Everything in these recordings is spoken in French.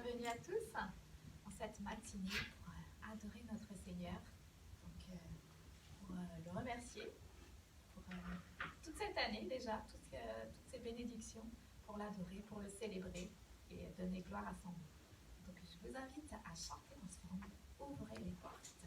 bienvenue à tous en cette matinée pour adorer notre Seigneur, donc pour le remercier pour toute cette année déjà, toutes ces bénédictions, pour l'adorer, pour le célébrer et donner gloire à son nom. Donc je vous invite à chanter ensemble, ouvrez les portes.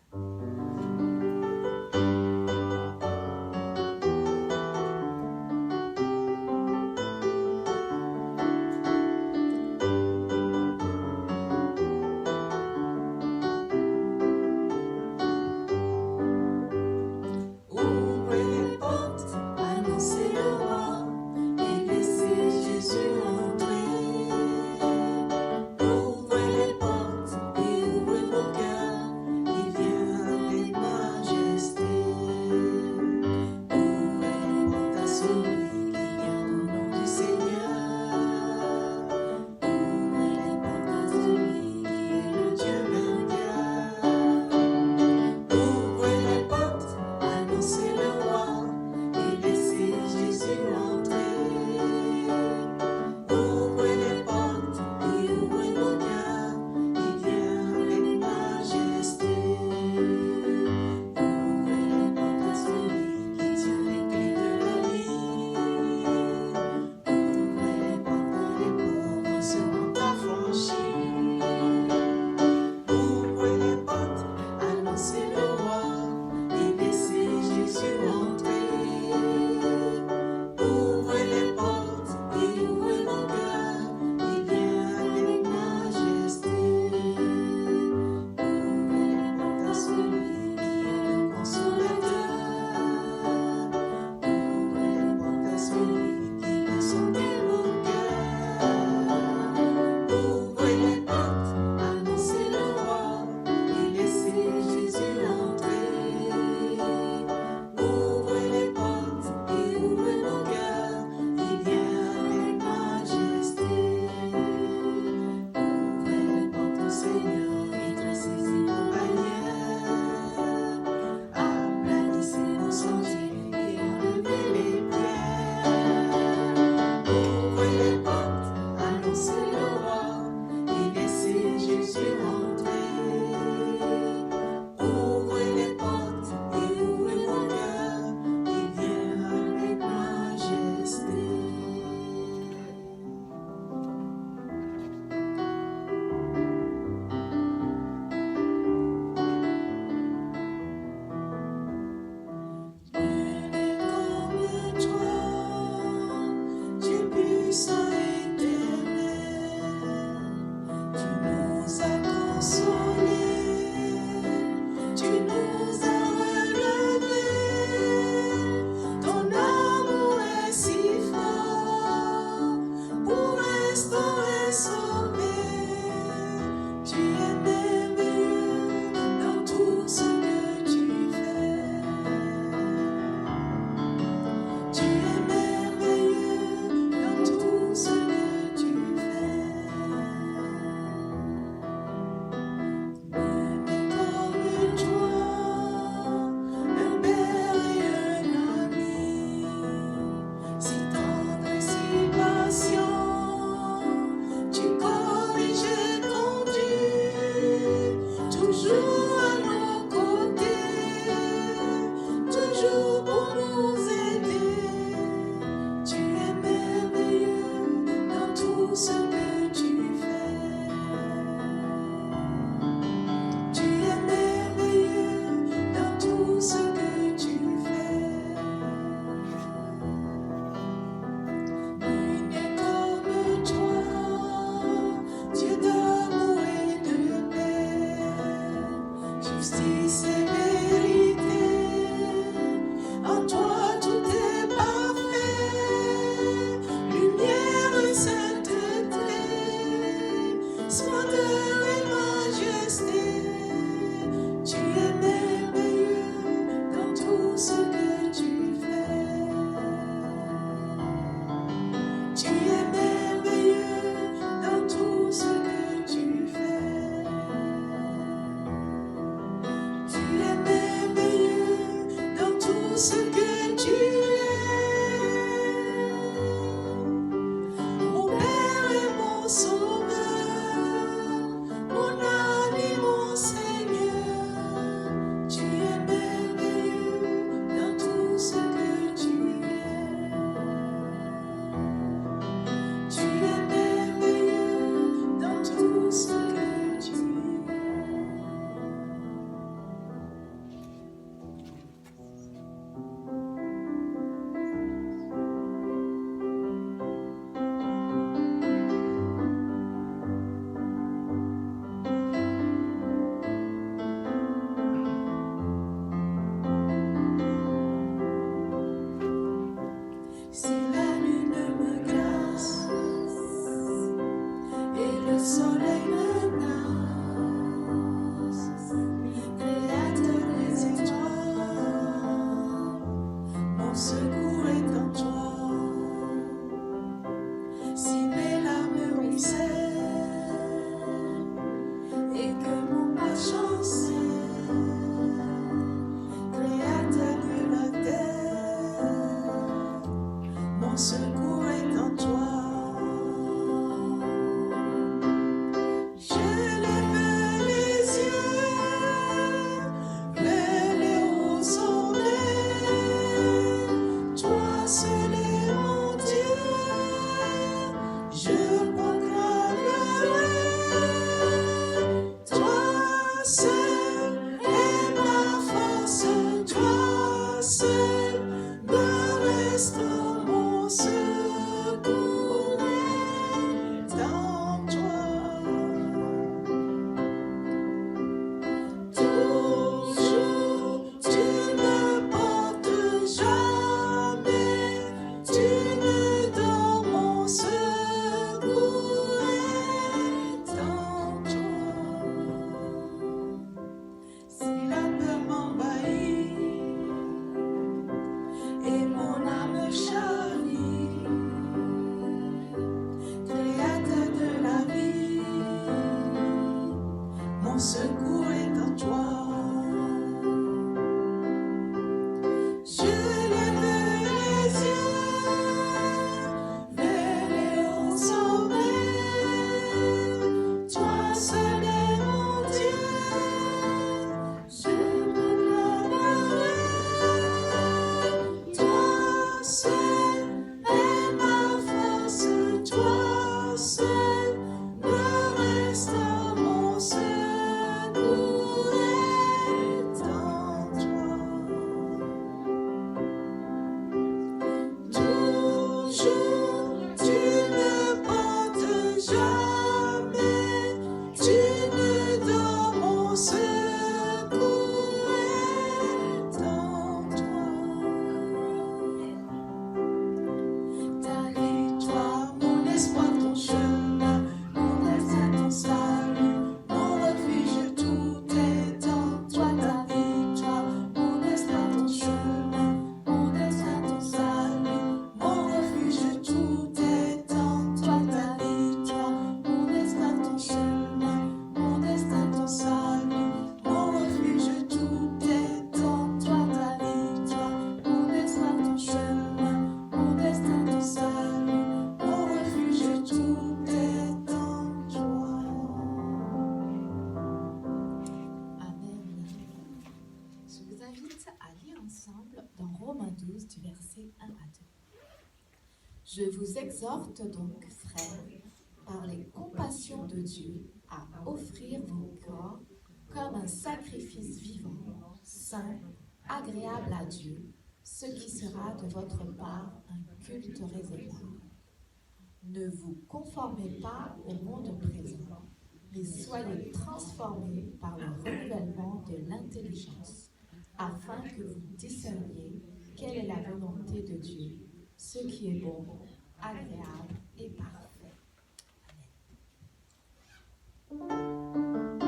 Lumière, sainteté. Je vous exhorte donc, frères, par les compassions de Dieu, à offrir vos corps comme un sacrifice vivant, saint, agréable à Dieu, ce qui sera de votre part un culte raisonnable. Ne vous conformez pas au monde présent, mais soyez transformés par le renouvellement de l'intelligence, afin que vous discerniez quelle est la volonté de Dieu, ce qui est bon, agréable et parfait. Amen.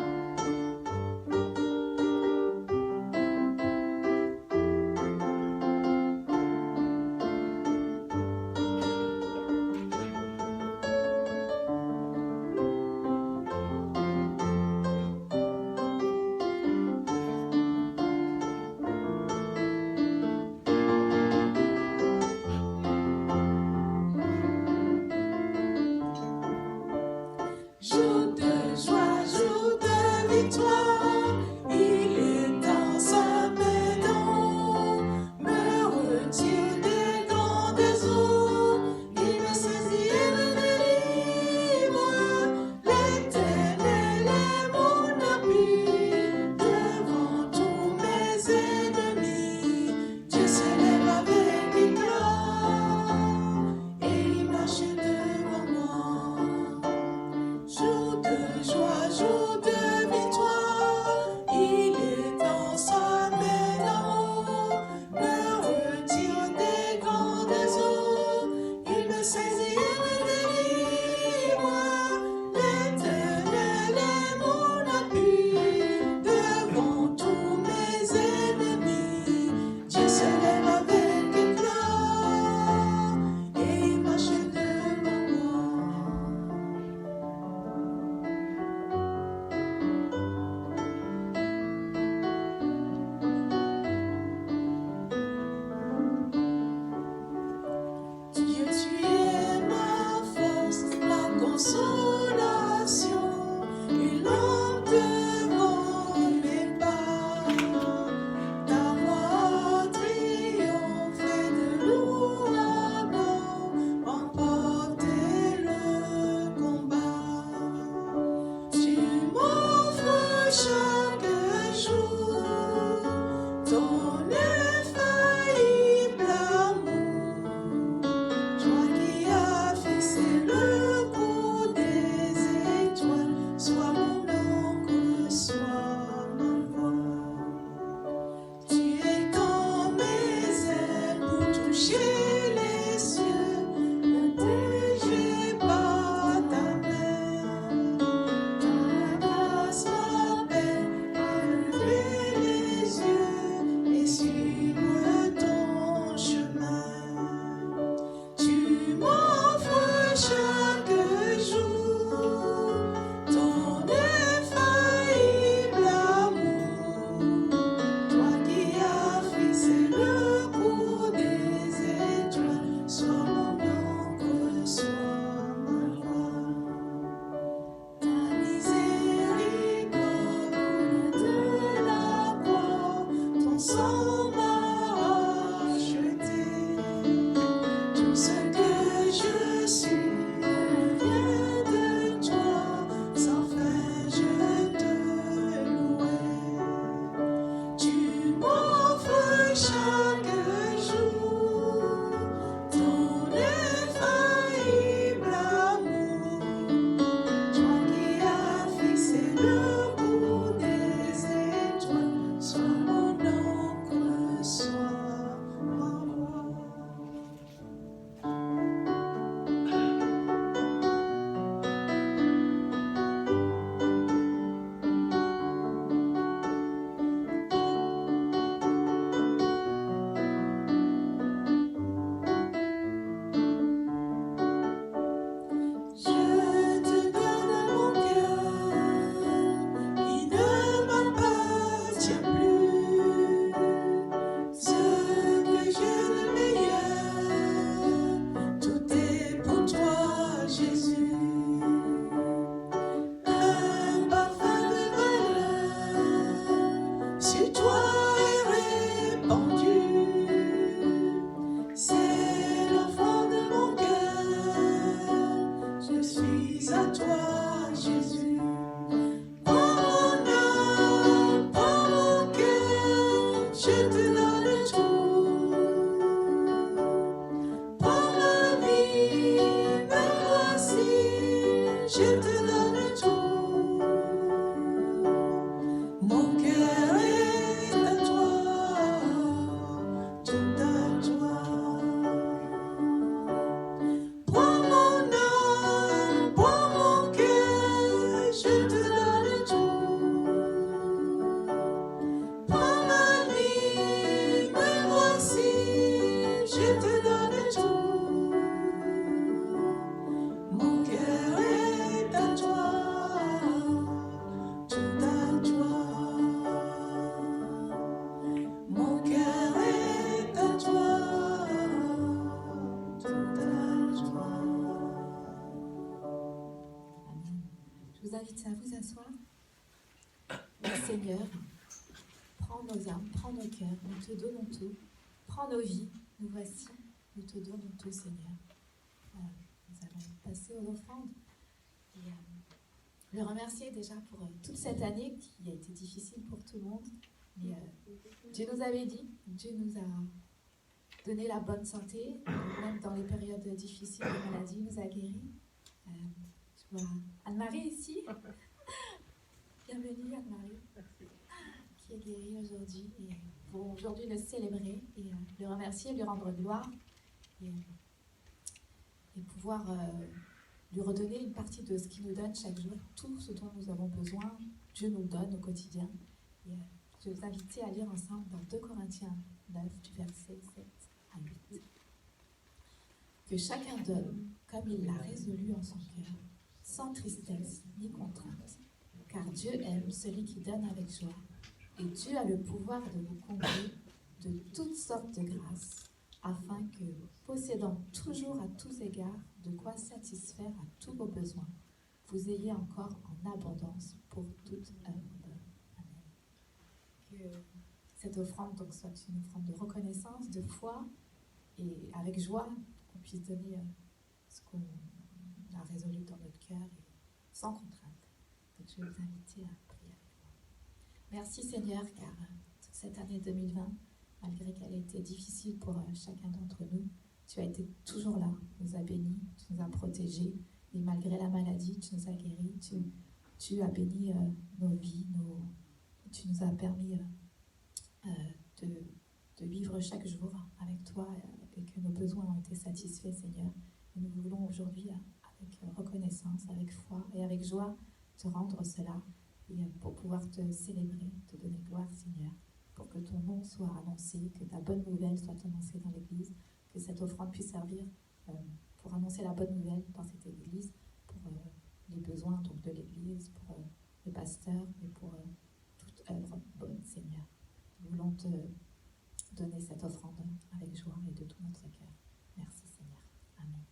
Jour de joie, jour de victoire, il est dans sa maison, me retire des grandes eaux, il me saisit et me délivre. L'Éternel est mon appui, devant tous mes ennemis, Dieu s'élève avec éclat, et il marche devant moi. Jour de joie, jour de victoire, il est dans sa maison, me retire des grandes eaux, il me saisit et me délivre. L'Éternel est mon appui, devant tous mes ennemis, Dieu se lève avec éclat, et il marche devant moi. Dieu, tu es ma force, ma consolation, une lampe devant mes pas. Ta voix triomphait de l'ouragan, emportait le combat. Tu m'offres chaque jour ton infaillible amour. Toi qui as fixé le coup des suis à toi, Jésus. Prends mon âme, prends mon cœur, je te donne tout. Prends ma vie, me voici, je te donne tout. Mon cœur est à toi, tout à toi. Prends mon âme, prends mon cœur, je te donne tout. Prends ma vie, me voici, je te donne tout. Mon cœur est à toi, tout à toi. Mon cœur est à toi, tout à toi. Amen. Je vous invite à vous asseoir. Le Seigneur, prends nos âmes, prends nos cœurs, nous te donnons tout. Prends nos vies, nous voici, nous te donnons tout, Seigneur. Nous allons passer aux offrandes et le remercier déjà pour toute cette année qui a été difficile pour tout le monde. Mais Dieu nous avait dit, Dieu nous a donné la bonne santé, même dans les périodes difficiles de maladie, il nous a guéris. Je vois Anne-Marie ici. Bienvenue Anne-Marie, qui est guérie aujourd'hui. Et pour aujourd'hui le célébrer et le remercier, lui rendre gloire et pouvoir lui redonner une partie de ce qu'il nous donne chaque jour. Tout ce dont nous avons besoin, Dieu nous le donne au quotidien. Et je vais vous inviter à lire ensemble dans 2 Corinthiens 9, du verset 7 à 8. Que chacun donne comme il l'a résolu en son cœur, sans tristesse ni contrainte, car Dieu aime celui qui donne avec joie, et Dieu a le pouvoir de vous combler de toutes sortes de grâces, afin que, possédant toujours à tous égards de quoi satisfaire à tous vos besoins, vous ayez encore en abondance pour toute œuvre bonne. Amen. Que cette offrande donc soit une offrande de reconnaissance, de foi, et avec joie, qu'on puisse donner ce qu'on a résolu dans notre cœur, et sans contrainte. Donc je vais vous inviter à prier avec moi. Merci Seigneur, car toute cette année 2020, malgré qu'elle ait été difficile pour chacun d'entre nous, tu as été toujours là, tu nous as bénis, tu nous as protégés, et malgré la maladie, tu nous as guéris, tu as béni nos vies, tu nous as permis de vivre chaque jour avec toi et que nos besoins ont été satisfaits, Seigneur. Et nous voulons aujourd'hui, avec reconnaissance, avec foi et avec joie, te rendre cela et pour pouvoir te célébrer, te donner gloire, Seigneur, pour que ton nom soit annoncé, que ta bonne nouvelle soit annoncée dans l'Église, que cette offrande puisse servir pour annoncer la bonne nouvelle dans cette Église, pour les besoins donc, de l'Église, pour le pasteur et pour toute œuvre bonne, Seigneur. Nous voulons te donner cette offrande avec joie et de tout notre cœur. Merci, Seigneur. Amen.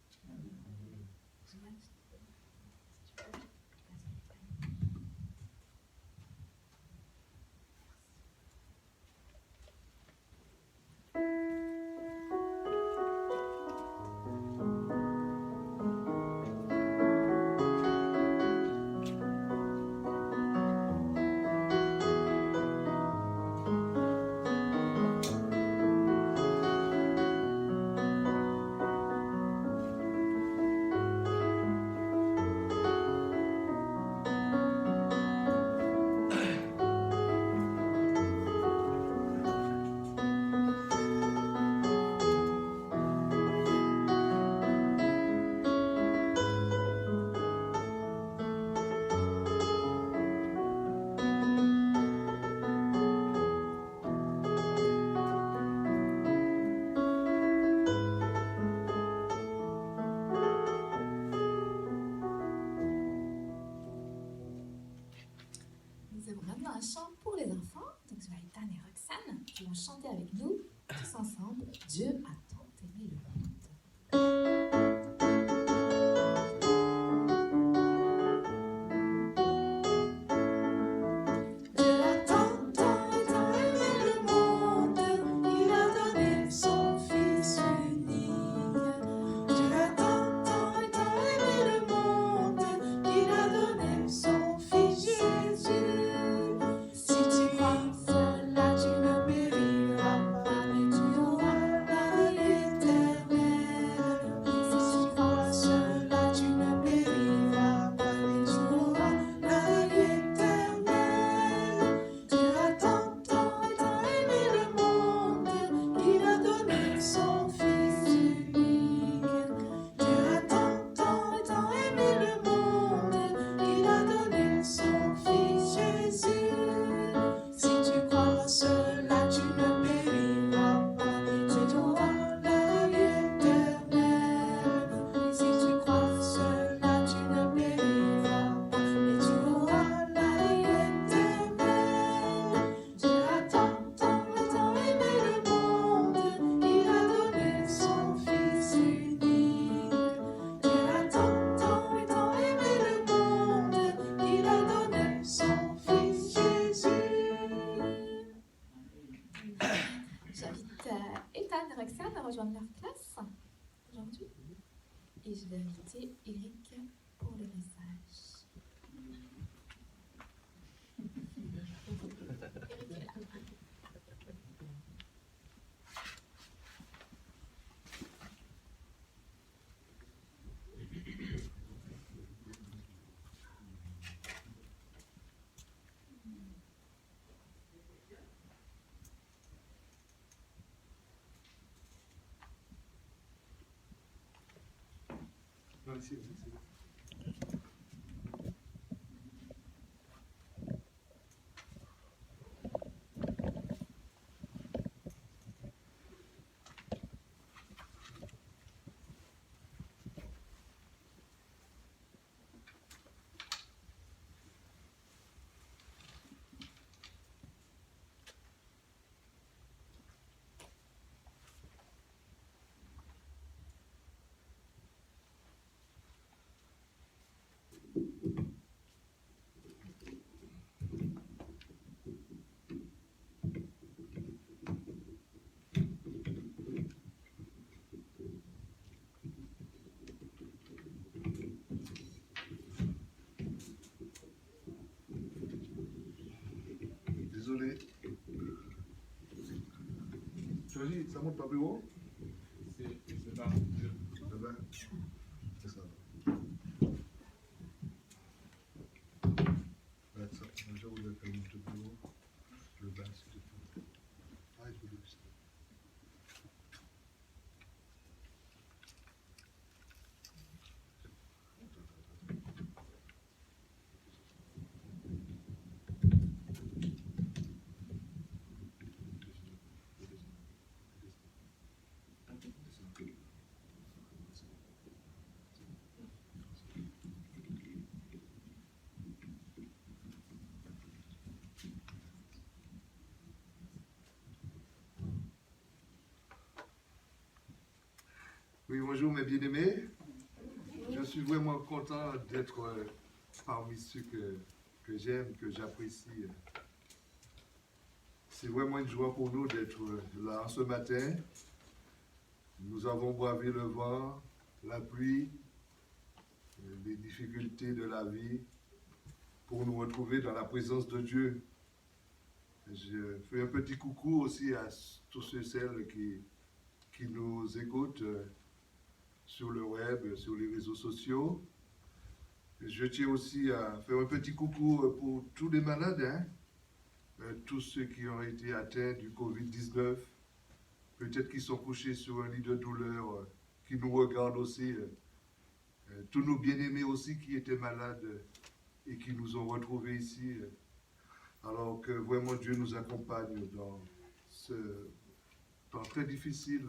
Un chant pour les enfants, donc je vais Ethan et Roxane qui vont chanter avec nous tous ensemble. Dieu a tant aimé le monde. Dieu a tant aimé le monde, il a donné son Fils unique. Dieu a tant aimé le monde. rejoindre leur classe aujourd'hui. Et je vais inviter Eric pour le message. Eric est là. Désolé. Jolie, ça monte pas plus haut? C'est pas. Ah ben, c'est ça. Ben, ça, je voulais faire monter plus haut. Le bas, s'il te plaît. Ah, il faut le baisser. Oui, bonjour mes bien-aimés. Je suis vraiment content d'être parmi ceux que j'aime, que j'apprécie. C'est vraiment une joie pour nous d'être là ce matin. Nous avons bravé le vent, la pluie, les difficultés de la vie pour nous retrouver dans la présence de Dieu. Je fais un petit coucou aussi à tous ceux et celles qui nous écoutent sur le web, sur les réseaux sociaux. Je tiens aussi à faire un petit coucou pour tous les malades, tous ceux qui ont été atteints du Covid-19, peut-être qui sont couchés sur un lit de douleur, qui nous regardent aussi, tous nos bien-aimés aussi qui étaient malades et qui nous ont retrouvés ici, alors que vraiment Dieu nous accompagne dans ce temps très difficile,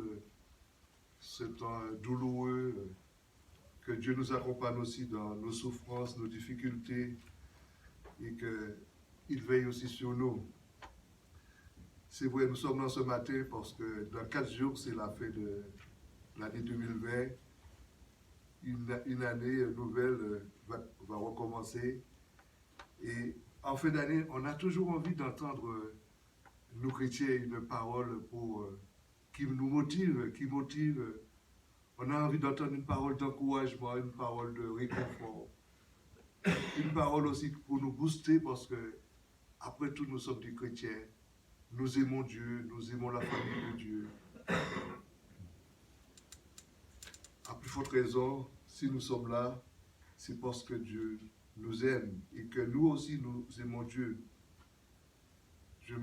ce temps douloureux, que Dieu nous accompagne aussi dans nos souffrances, nos difficultés, et qu'il veille aussi sur nous. C'est vrai, nous sommes là ce matin parce que dans 4 jours, c'est la fin de l'année 2020. Une année nouvelle va recommencer. Et en fin d'année, on a toujours envie d'entendre, nous chrétiens, une parole qui nous motive, qui motive. On a envie d'entendre une parole d'encouragement, une parole de réconfort. Une parole aussi pour nous booster parce que, après tout, nous sommes des chrétiens. Nous aimons Dieu, nous aimons la famille de Dieu. À plus forte raison, si nous sommes là, c'est parce que Dieu nous aime et que nous aussi nous aimons Dieu. Je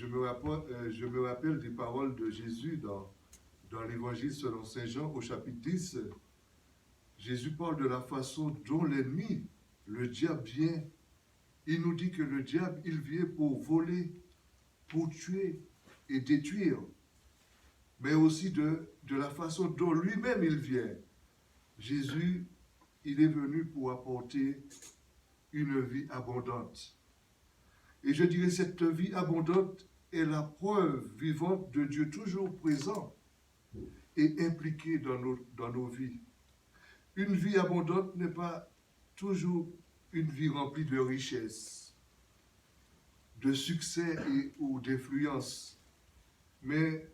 me rappelle des paroles de Jésus dans l'évangile selon Saint Jean au chapitre 10. Jésus parle de la façon dont l'ennemi, le diable, vient. Il nous dit que le diable, il vient pour voler, pour tuer et détruire, mais aussi de la façon dont lui-même il vient. Jésus, il est venu pour apporter une vie abondante. Et je dirais, cette vie abondante est la preuve vivante de Dieu toujours présent et impliqué dans nos vies. Une vie abondante n'est pas toujours une vie remplie de richesses, de succès ou d'influence, mais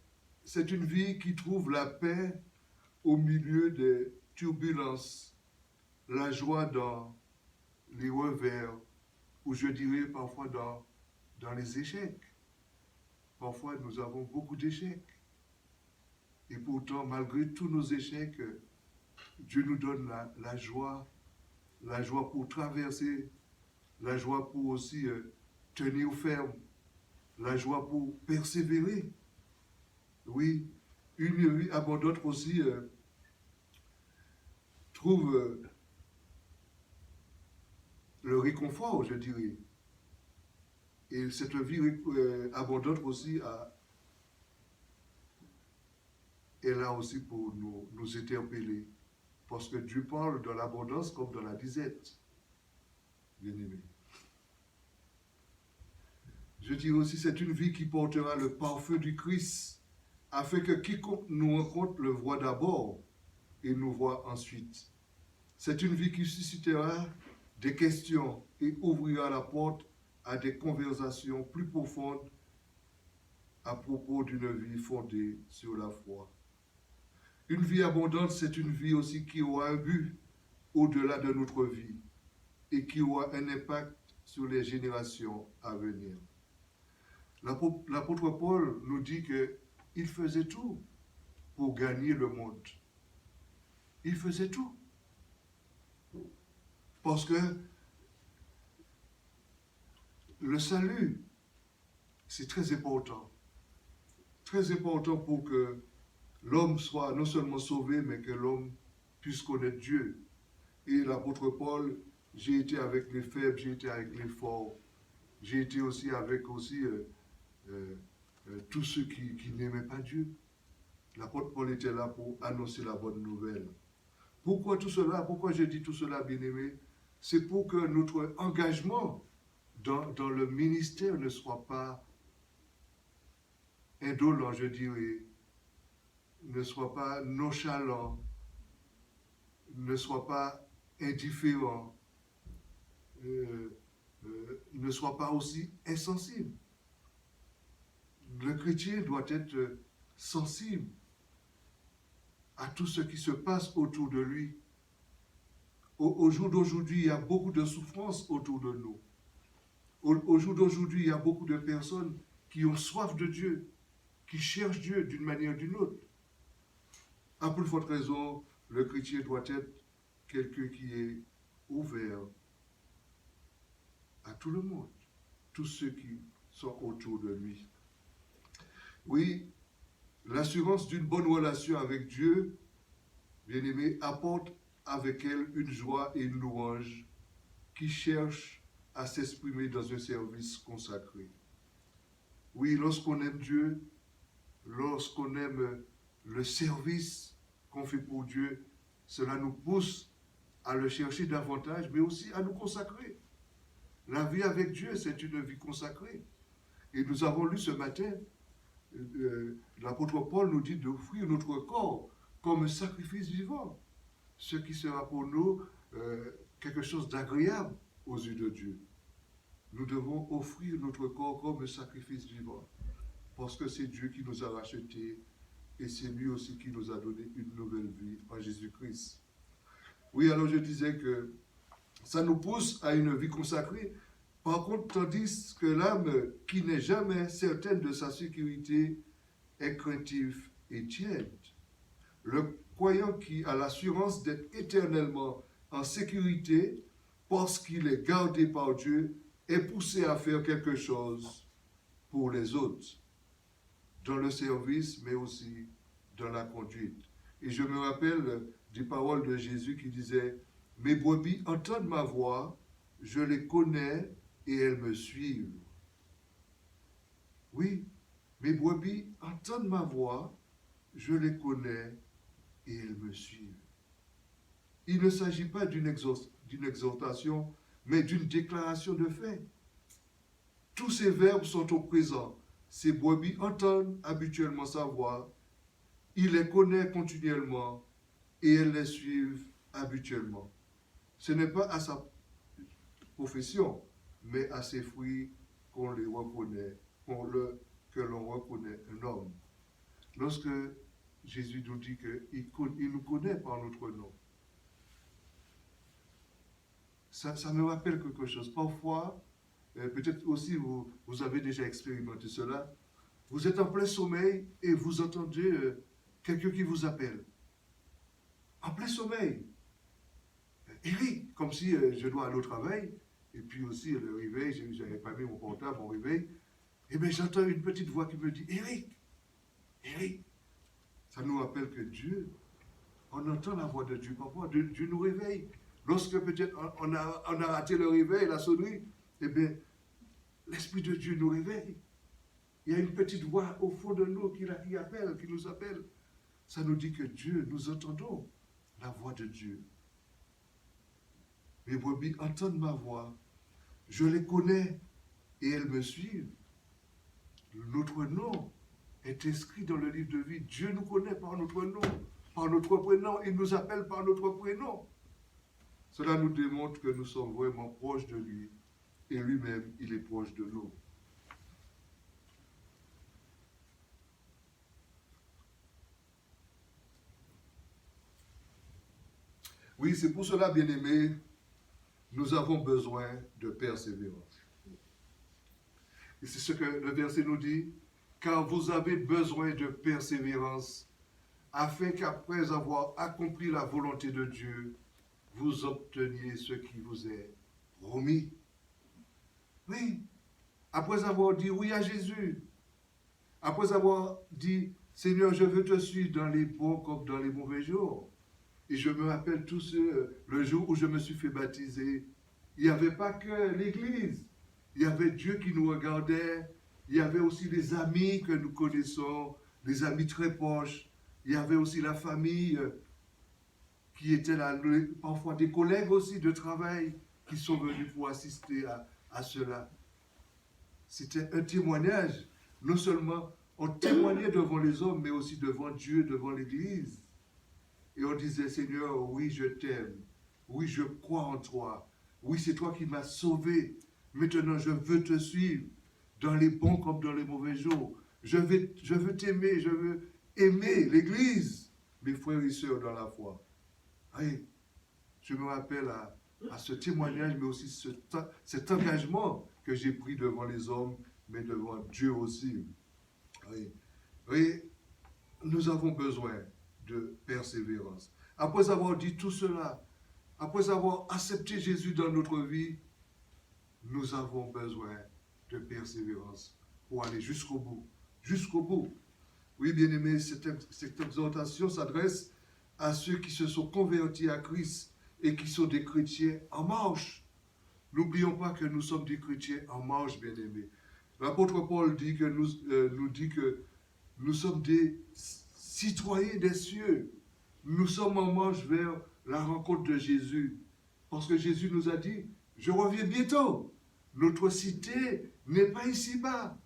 c'est une vie qui trouve la paix au milieu des turbulences, la joie dans les revers, ou je dirais parfois dans les échecs. Parfois, nous avons beaucoup d'échecs. Et pourtant, malgré tous nos échecs, Dieu nous donne la joie pour traverser, la joie pour aussi tenir ferme, la joie pour persévérer. Oui, une vie abondante aussi trouve le réconfort, je dirais. Et cette vie abondante aussi est là aussi pour nous interpeller. Parce que Dieu parle de l'abondance comme dans la disette, bien-aimé. Je dirais aussi, c'est une vie qui portera le parfum du Christ, afin que quiconque nous rencontre le voit d'abord et nous voit ensuite. C'est une vie qui suscitera des questions et ouvrira la porte à des conversations plus profondes à propos d'une vie fondée sur la foi. Une vie abondante, c'est une vie aussi qui aura un but au-delà de notre vie et qui aura un impact sur les générations à venir. L'apôtre Paul nous dit qu'il faisait tout pour gagner le monde. Il faisait tout. Parce que le salut, c'est très important. Très important pour que l'homme soit non seulement sauvé, mais que l'homme puisse connaître Dieu. Et l'apôtre Paul, j'ai été avec les faibles, j'ai été avec les forts, j'ai été aussi avec tous ceux qui n'aimaient pas Dieu. L'apôtre Paul était là pour annoncer la bonne nouvelle. Pourquoi tout cela? Pourquoi je dis tout cela, bien-aimé? C'est pour que notre engagement dans le ministère ne soit pas indolent, je dirais, ne soit pas nonchalant, ne soit pas indifférent, ne soit pas aussi insensible. Le chrétien doit être sensible à tout ce qui se passe autour de lui. Au jour d'aujourd'hui, il y a beaucoup de souffrances autour de nous. Au jour d'aujourd'hui, il y a beaucoup de personnes qui ont soif de Dieu, qui cherchent Dieu d'une manière ou d'une autre. À plus forte raison, le chrétien doit être quelqu'un qui est ouvert à tout le monde, tous ceux qui sont autour de lui. Oui, l'assurance d'une bonne relation avec Dieu, bien-aimé, apporte avec elle une joie et une louange qui cherche à s'exprimer dans un service consacré. Oui, lorsqu'on aime Dieu, lorsqu'on aime le service qu'on fait pour Dieu, cela nous pousse à le chercher davantage, mais aussi à nous consacrer. La vie avec Dieu, c'est une vie consacrée. Et nous avons lu ce matin, l'apôtre Paul nous dit d'offrir notre corps comme un sacrifice vivant, ce qui sera pour nous quelque chose d'agréable aux yeux de Dieu. Nous devons offrir notre corps comme un sacrifice vivant, parce que c'est Dieu qui nous a rachetés et c'est lui aussi qui nous a donné une nouvelle vie en Jésus-Christ. Oui, alors je disais que ça nous pousse à une vie consacrée. Par contre, tandis que l'âme qui n'est jamais certaine de sa sécurité est craintive et tiède. Le croyant qui a l'assurance d'être éternellement en sécurité parce qu'il est gardé par Dieu est poussé à faire quelque chose pour les autres, dans le service, mais aussi dans la conduite. Et je me rappelle des paroles de Jésus qui disait « Mes brebis entendent ma voix, je les connais et elles me suivent. » Oui, mes brebis entendent ma voix, je les connais et elles me suivent. Il ne s'agit pas d'une exhortation, mais d'une déclaration de fait. Tous ces verbes sont au présent. Ces brebis entendent habituellement sa voix, il les connaît continuellement et elles les suivent habituellement. Ce n'est pas à sa profession, mais à ses fruits qu'on les reconnaît, que l'on reconnaît un homme. lorsque Jésus nous dit qu'il nous connaît par notre nom. Ça me rappelle quelque chose. Parfois, peut-être aussi vous avez déjà expérimenté cela, vous êtes en plein sommeil et vous entendez quelqu'un qui vous appelle. En plein sommeil. Eric, comme si je dois aller au travail, et puis aussi le réveil, je n'avais pas mis mon portable, mon réveil, et bien j'entends une petite voix qui me dit, Eric, ça nous rappelle que Dieu, on entend la voix de Dieu, parfois Dieu nous réveille. Lorsque peut-être on a raté le réveil, la sonnerie, eh bien, l'Esprit de Dieu nous réveille. Il y a une petite voix au fond de nous qui appelle, qui nous appelle. Ça nous dit que Dieu, nous entendons la voix de Dieu. Mes brebis entendent ma voix, je les connais et elles me suivent. Notre nom est inscrit dans le livre de vie. Dieu nous connaît par notre nom, par notre prénom. Il nous appelle par notre prénom. Cela nous démontre que nous sommes vraiment proches de lui et lui-même, il est proche de nous. Oui, c'est pour cela, bien-aimés, nous avons besoin de persévérance. Et c'est ce que le verset nous dit, car vous avez besoin de persévérance, afin qu'après avoir accompli la volonté de Dieu, vous obteniez ce qui vous est promis. Oui, après avoir dit oui à Jésus, après avoir dit, Seigneur, je veux te suivre dans les bons comme dans les mauvais jours. Et je me rappelle le jour où je me suis fait baptiser, il n'y avait pas que l'Église, il y avait Dieu qui nous regardait, il y avait aussi les amis que nous connaissons, les amis très proches, il y avait aussi la famille qui était là, parfois des collègues aussi de travail qui sont venus pour assister à cela. C'était un témoignage, non seulement on témoignait devant les hommes, mais aussi devant Dieu, devant l'Église. Et on disait, Seigneur, oui, je t'aime. Oui, je crois en toi. Oui, c'est toi qui m'as sauvé. Maintenant, je veux te suivre dans les bons comme dans les mauvais jours. Je veux t'aimer, je veux aimer l'Église, mes frères et sœurs dans la foi. Oui, je me rappelle à ce témoignage, mais aussi cet engagement que j'ai pris devant les hommes, mais devant Dieu aussi. Oui, oui, nous avons besoin de persévérance. Après avoir dit tout cela, après avoir accepté Jésus dans notre vie, nous avons besoin de persévérance pour aller jusqu'au bout. Jusqu'au bout. Oui, bien-aimés, cette exhortation s'adresse à ceux qui se sont convertis à Christ et qui sont des chrétiens en marche. N'oublions pas que nous sommes des chrétiens en marche, bien-aimés. L'apôtre Paul nous dit que nous sommes des citoyens des cieux. Nous sommes en marche vers la rencontre de Jésus. Parce que Jésus nous a dit, je reviens bientôt. Notre cité n'est pas ici-bas.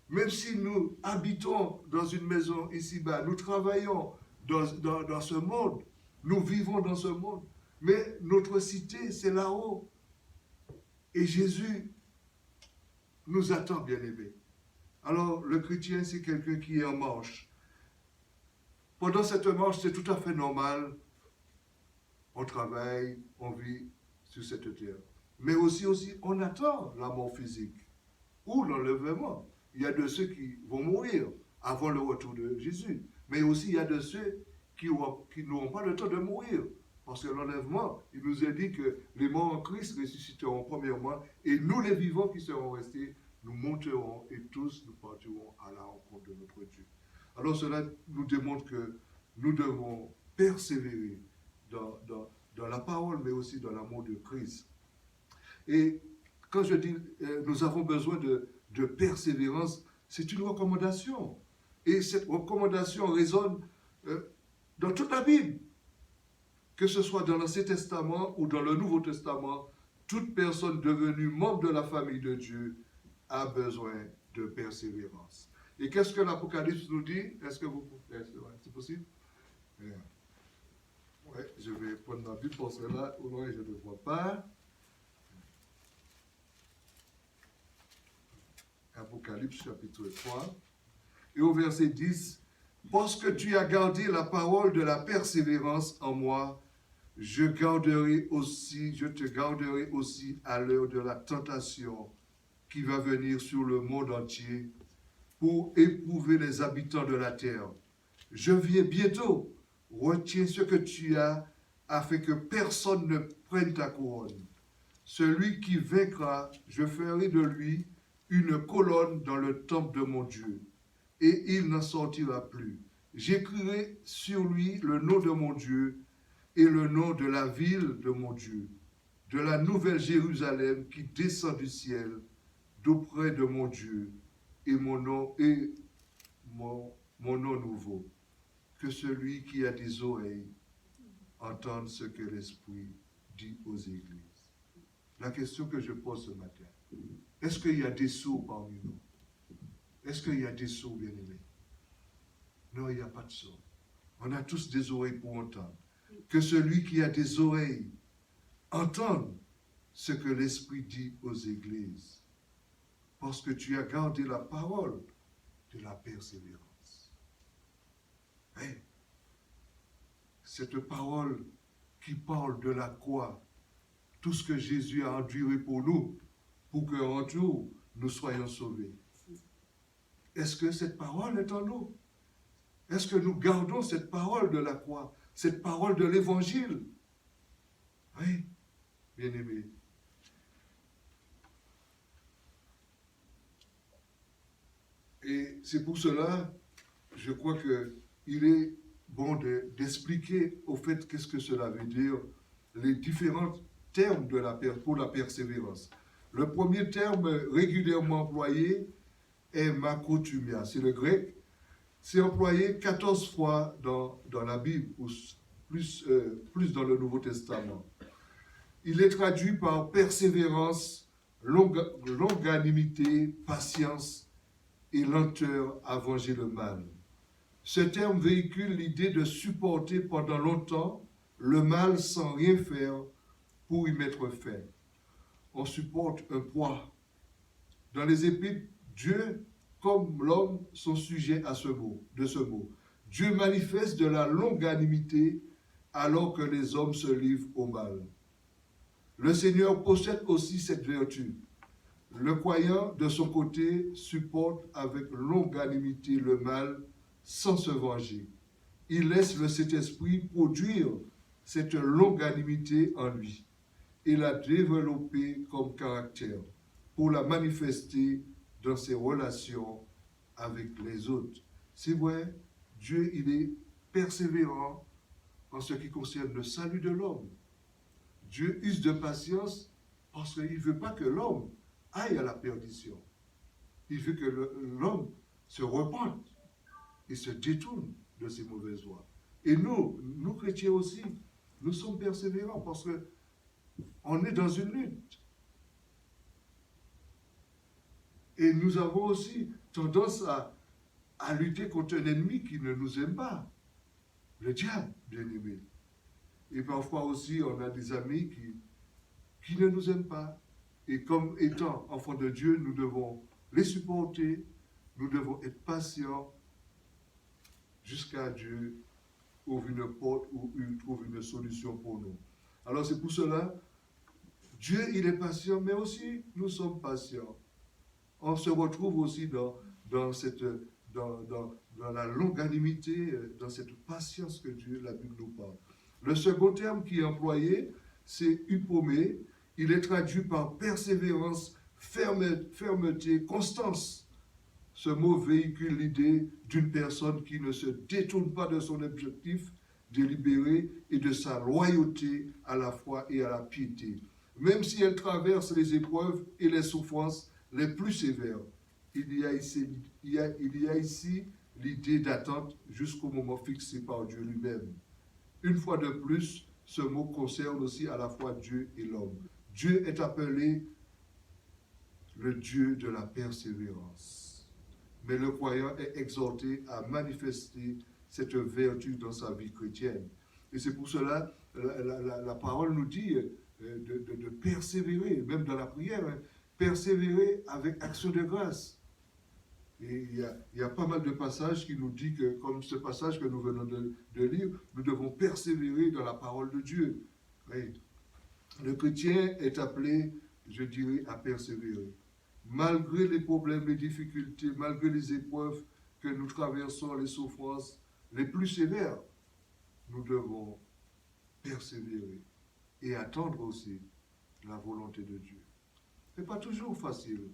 Même si nous habitons dans une maison ici-bas, nous travaillons dans ce monde, nous vivons dans ce monde, mais notre cité, c'est là-haut. Et Jésus nous attend, bien-aimés. Alors, le chrétien, c'est quelqu'un qui est en marche. Pendant cette marche, c'est tout à fait normal. On travaille, on vit sur cette terre. Mais aussi, on attend la mort physique ou l'enlèvement. Il y a de ceux qui vont mourir avant le retour de Jésus. Mais aussi, il y a de ceux qui n'auront pas le temps de mourir. Parce que l'enlèvement, il nous a dit que les morts en Christ ressusciteront premièrement, et nous, les vivants qui serons restés, nous monterons et tous nous partirons à la rencontre de notre Dieu. Alors cela nous démontre que nous devons persévérer dans la parole, mais aussi dans l'amour de Christ. Et quand je dis nous avons besoin de persévérance, c'est une recommandation. Et cette recommandation résonne dans toute la Bible. Que ce soit dans l'Ancien Testament ou dans le Nouveau Testament, toute personne devenue membre de la famille de Dieu a besoin de persévérance. Et qu'est-ce que l'Apocalypse nous dit? Est-ce que vous pouvez... C'est possible? Oui, je vais prendre ma Bible pour cela. Au loin, je ne vois pas. Apocalypse chapitre 3. Et au verset 10, Parce que tu as gardé la parole de la persévérance en moi, je te garderai aussi à l'heure de la tentation qui va venir sur le monde entier pour éprouver les habitants de la terre. Je viens bientôt. Retiens ce que tu as afin que personne ne prenne ta couronne. Celui qui vaincra, je ferai de lui une colonne dans le temple de mon Dieu, et il n'en sortira plus. J'écrirai sur lui le nom de mon Dieu et le nom de la ville de mon Dieu, de la nouvelle Jérusalem qui descend du ciel, d'auprès de mon Dieu, et mon nom nouveau. Que celui qui a des oreilles entende ce que l'Esprit dit aux églises. La question que je pose ce matin, est-ce qu'il y a des sourds parmi nous? Est-ce qu'il y a des sourds, bien-aimés? Non, il n'y a pas de sourds. On a tous des oreilles pour entendre. Que celui qui a des oreilles entende ce que l'Esprit dit aux églises. Parce que tu as gardé la parole de la persévérance. Hey, cette parole qui parle de la croix, tout ce que Jésus a enduré pour nous, pour qu'en tout, nous soyons sauvés. Est-ce que cette parole est en nous? Est-ce que nous gardons cette parole de la croix, cette parole de l'Évangile? Oui, bien-aimés. Et c'est pour cela, je crois qu'il est bon d'expliquer au fait qu'est-ce que cela veut dire, les différents termes pour la persévérance. Le premier terme régulièrement employé est makrothumia, c'est le grec. C'est employé 14 fois dans la Bible, ou plus dans le Nouveau Testament. Il est traduit par persévérance, longanimité, patience et lenteur à venger le mal. Ce terme véhicule l'idée de supporter pendant longtemps le mal sans rien faire pour y mettre fin. On supporte un poids. Dans les Épîtres, Dieu comme l'homme sont sujets de ce mot. Dieu manifeste de la longanimité alors que les hommes se livrent au mal. Le Seigneur possède aussi cette vertu. Le croyant, de son côté, supporte avec longanimité le mal sans se venger. Il laisse le Saint-Esprit produire cette longanimité en lui et la développer comme caractère pour la manifester dans ses relations avec les autres. C'est vrai, Dieu, il est persévérant en ce qui concerne le salut de l'homme. Dieu use de patience parce qu'il ne veut pas que l'homme aille à la perdition. Il veut que l'homme se repente et se détourne de ses mauvaises voies. Et nous chrétiens aussi, nous sommes persévérants parce qu'on est dans une lutte. Et nous avons aussi tendance à lutter contre un ennemi qui ne nous aime pas, le diable, bien-aimé. Et parfois aussi, on a des amis qui ne nous aiment pas. Et comme étant enfants de Dieu, nous devons les supporter, nous devons être patients jusqu'à Dieu ouvre une porte ou trouve une solution pour nous. Alors c'est pour cela, Dieu, il est patient, mais aussi nous sommes patients. On se retrouve aussi dans la longanimité, dans cette patience que la Bible nous parle. Le second terme qui est employé, c'est hypomée. Il est traduit par persévérance, fermeté, constance. Ce mot véhicule l'idée d'une personne qui ne se détourne pas de son objectif délibéré et de sa loyauté à la foi et à la piété. Même si elle traverse les épreuves et les souffrances les plus sévères, il y a ici l'idée d'attente jusqu'au moment fixé par Dieu lui-même. Une fois de plus, ce mot concerne aussi à la fois Dieu et l'homme. Dieu est appelé le Dieu de la persévérance. Mais le croyant est exhorté à manifester cette vertu dans sa vie chrétienne. Et c'est pour cela, la parole nous dit de persévérer, même dans la prière, persévérer avec action de grâce. Et il y a pas mal de passages qui nous disent que, comme ce passage que nous venons de lire, nous devons persévérer dans la parole de Dieu. Oui. Le chrétien est appelé, je dirais, à persévérer. Malgré les problèmes, les difficultés, malgré les épreuves que nous traversons, les souffrances les plus sévères, nous devons persévérer et attendre aussi la volonté de Dieu. Ce n'est pas toujours facile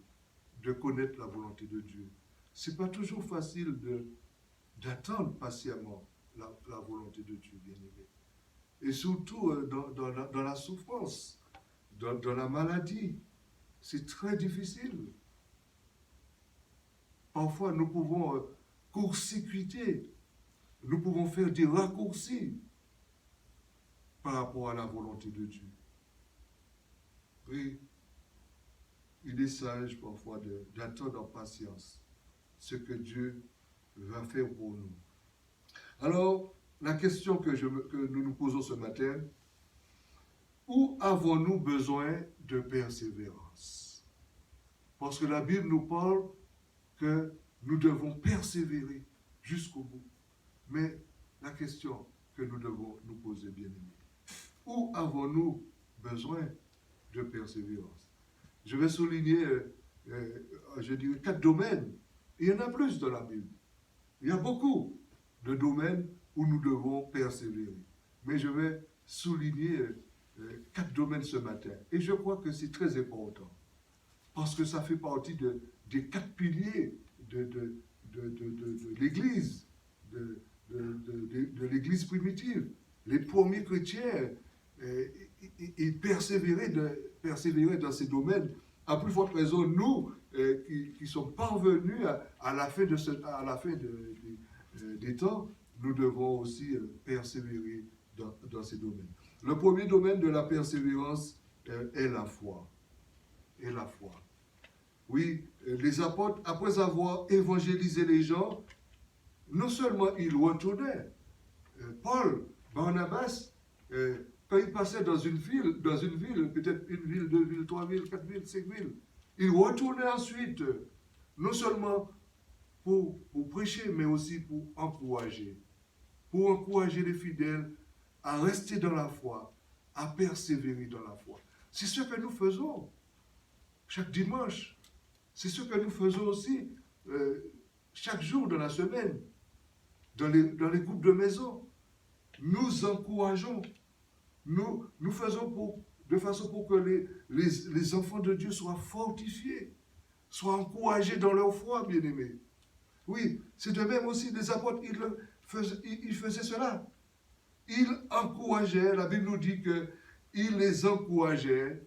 de connaître la volonté de Dieu. Ce n'est pas toujours facile d'attendre patiemment la volonté de Dieu, bien-aimé. Et surtout dans la souffrance, dans la maladie, c'est très difficile. Parfois, nous pouvons court-circuiter, nous pouvons faire des raccourcis par rapport à la volonté de Dieu. Oui, il est sage parfois d'attendre en patience ce que Dieu va faire pour nous. Alors, la question que nous nous posons ce matin, où avons-nous besoin de persévérance? Parce que la Bible nous parle que nous devons persévérer jusqu'au bout. Mais la question que nous devons nous poser, bien-aimés, où avons-nous besoin de persévérance? Je vais souligner, je dirais, 4 domaines. Il y en a plus dans la Bible. Il y a beaucoup de domaines où nous devons persévérer. Mais je vais souligner 4 domaines ce matin. Et je crois que c'est très important. Parce que ça fait partie des 4 piliers de l'Église, de l'Église primitive. Les premiers chrétiens, ils persévéraient dans ces domaines. À plus forte raison, nous, qui sommes parvenus à la fin des temps, nous devons aussi persévérer dans ces domaines. Le premier domaine de la persévérance est la foi. Et la foi. Oui, les apôtres, après avoir évangélisé les gens, non seulement ils retournaient, Paul, Barnabas, quand ils passaient dans une ville, peut-être une ville, 2 villes, 3 villes, 4 villes, 5 villes, ils retournaient ensuite, non seulement pour prêcher, mais aussi pour encourager les fidèles à rester dans la foi, à persévérer dans la foi. C'est ce que nous faisons chaque dimanche. C'est ce que nous faisons aussi chaque jour de la semaine, dans les groupes de maison. Nous encourageons, nous faisons de façon pour que les enfants de Dieu soient fortifiés, soient encouragés dans leur foi, bien-aimés. Oui, c'est de même aussi, les apôtres, ils faisaient cela. Ils encourageaient, la Bible nous dit qu'ils les encourageaient.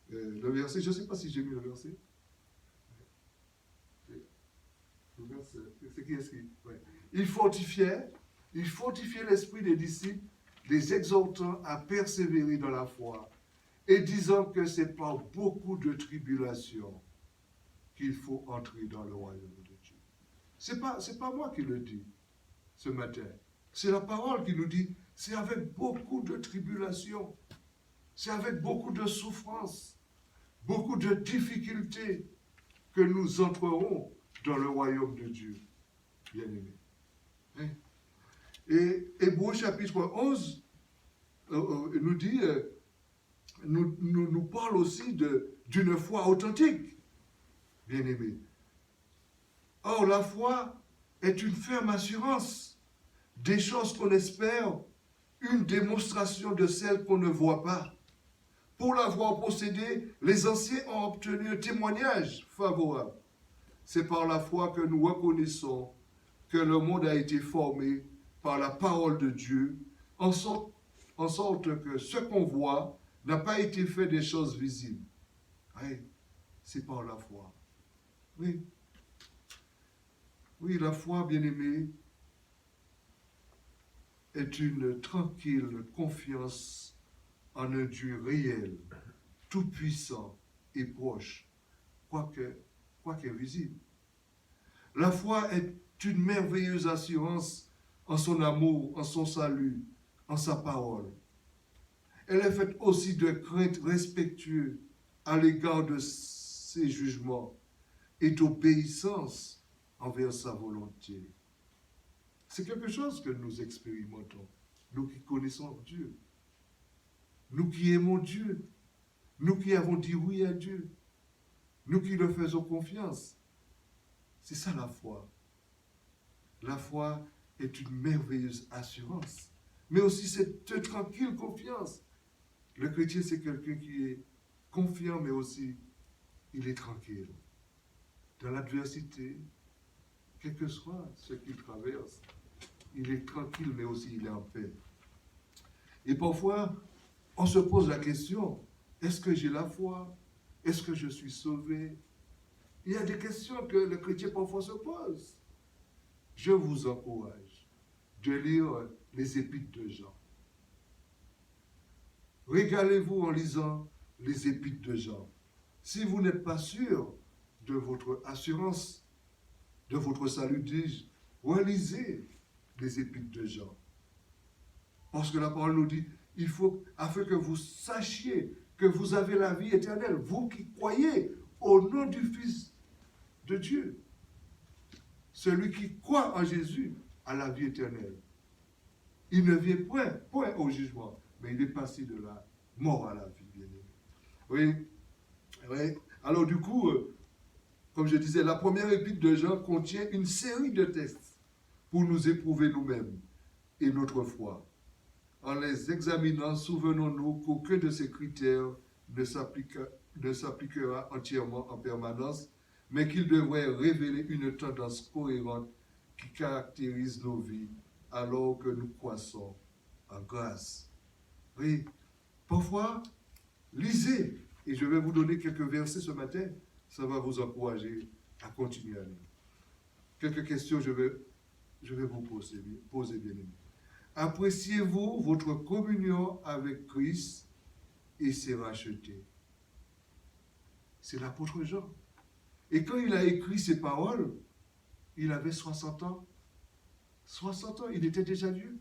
Le verset, je ne sais pas si j'ai mis le verset. Le verset, c'est qui écrit? Ouais. Ils fortifiaient l'esprit des disciples, les exhortant à persévérer dans la foi et disant que c'est par beaucoup de tribulations qu'il faut entrer dans le royaume de Dieu. C'est pas moi qui le dis ce matin. C'est la parole qui nous dit, c'est avec beaucoup de tribulations, c'est avec beaucoup de souffrances, beaucoup de difficultés que nous entrerons dans le royaume de Dieu, bien-aimés. Hein? Et Hébreux chapitre 11 nous dit, nous parle aussi d'une foi authentique, bien-aimés. Or, la foi est une ferme assurance des choses qu'on espère, une démonstration de celles qu'on ne voit pas. Pour l'avoir possédée, les anciens ont obtenu un témoignage favorable. C'est par la foi que nous reconnaissons que le monde a été formé par la parole de Dieu, en sorte que ce qu'on voit n'a pas été fait des choses visibles. Oui, c'est par la foi. Oui. Oui, la foi, bien-aimée, est une tranquille confiance en un Dieu réel, tout-puissant et proche, quoique invisible. La foi est une merveilleuse assurance en son amour, en son salut, en sa parole. Elle est faite aussi de crainte respectueuse à l'égard de ses jugements et d'obéissance envers sa volonté. C'est quelque chose que nous expérimentons, nous qui connaissons Dieu, nous qui aimons Dieu, nous qui avons dit oui à Dieu, nous qui leur faisons confiance. C'est ça la foi. La foi est une merveilleuse assurance, mais aussi cette tranquille confiance. Le chrétien, c'est quelqu'un qui est confiant, mais aussi il est tranquille. Dans l'adversité, quel que soit ce qu'il traverse, il est tranquille, mais aussi il est en paix. Et parfois, on se pose la question, est-ce que j'ai la foi? Est-ce que je suis sauvé? Il y a des questions que le chrétien parfois se pose. Je vous encourage de lire les épîtres de Jean. Régalez-vous en lisant les épîtres de Jean. Si vous n'êtes pas sûr de votre assurance, de votre salut, dis-je, relisez les épîtres de Jean. Parce que la parole nous dit, il faut, afin que vous sachiez que vous avez la vie éternelle, vous qui croyez au nom du Fils de Dieu. Celui qui croit en Jésus a la vie éternelle. Il ne vient point au jugement, mais il est passé de la mort à la vie, bien-aimé. Oui. Alors du coup, comme je disais, la première épître de Jean contient une série de tests pour nous éprouver nous-mêmes et notre foi. En les examinant, souvenons-nous qu'aucun de ces critères ne s'appliquera entièrement en permanence, mais qu'il devrait révéler une tendance cohérente qui caractérise nos vies alors que nous croissons en grâce. Oui, parfois, lisez, et je vais vous donner quelques versets ce matin, ça va vous encourager à continuer à lire. Quelques questions je vais vous poser, bien-aimés. Appréciez-vous votre communion avec Christ et ses rachetés? C'est l'apôtre Jean. Et quand il a écrit ces paroles, il avait 60 ans. 60 ans, il était déjà Dieu.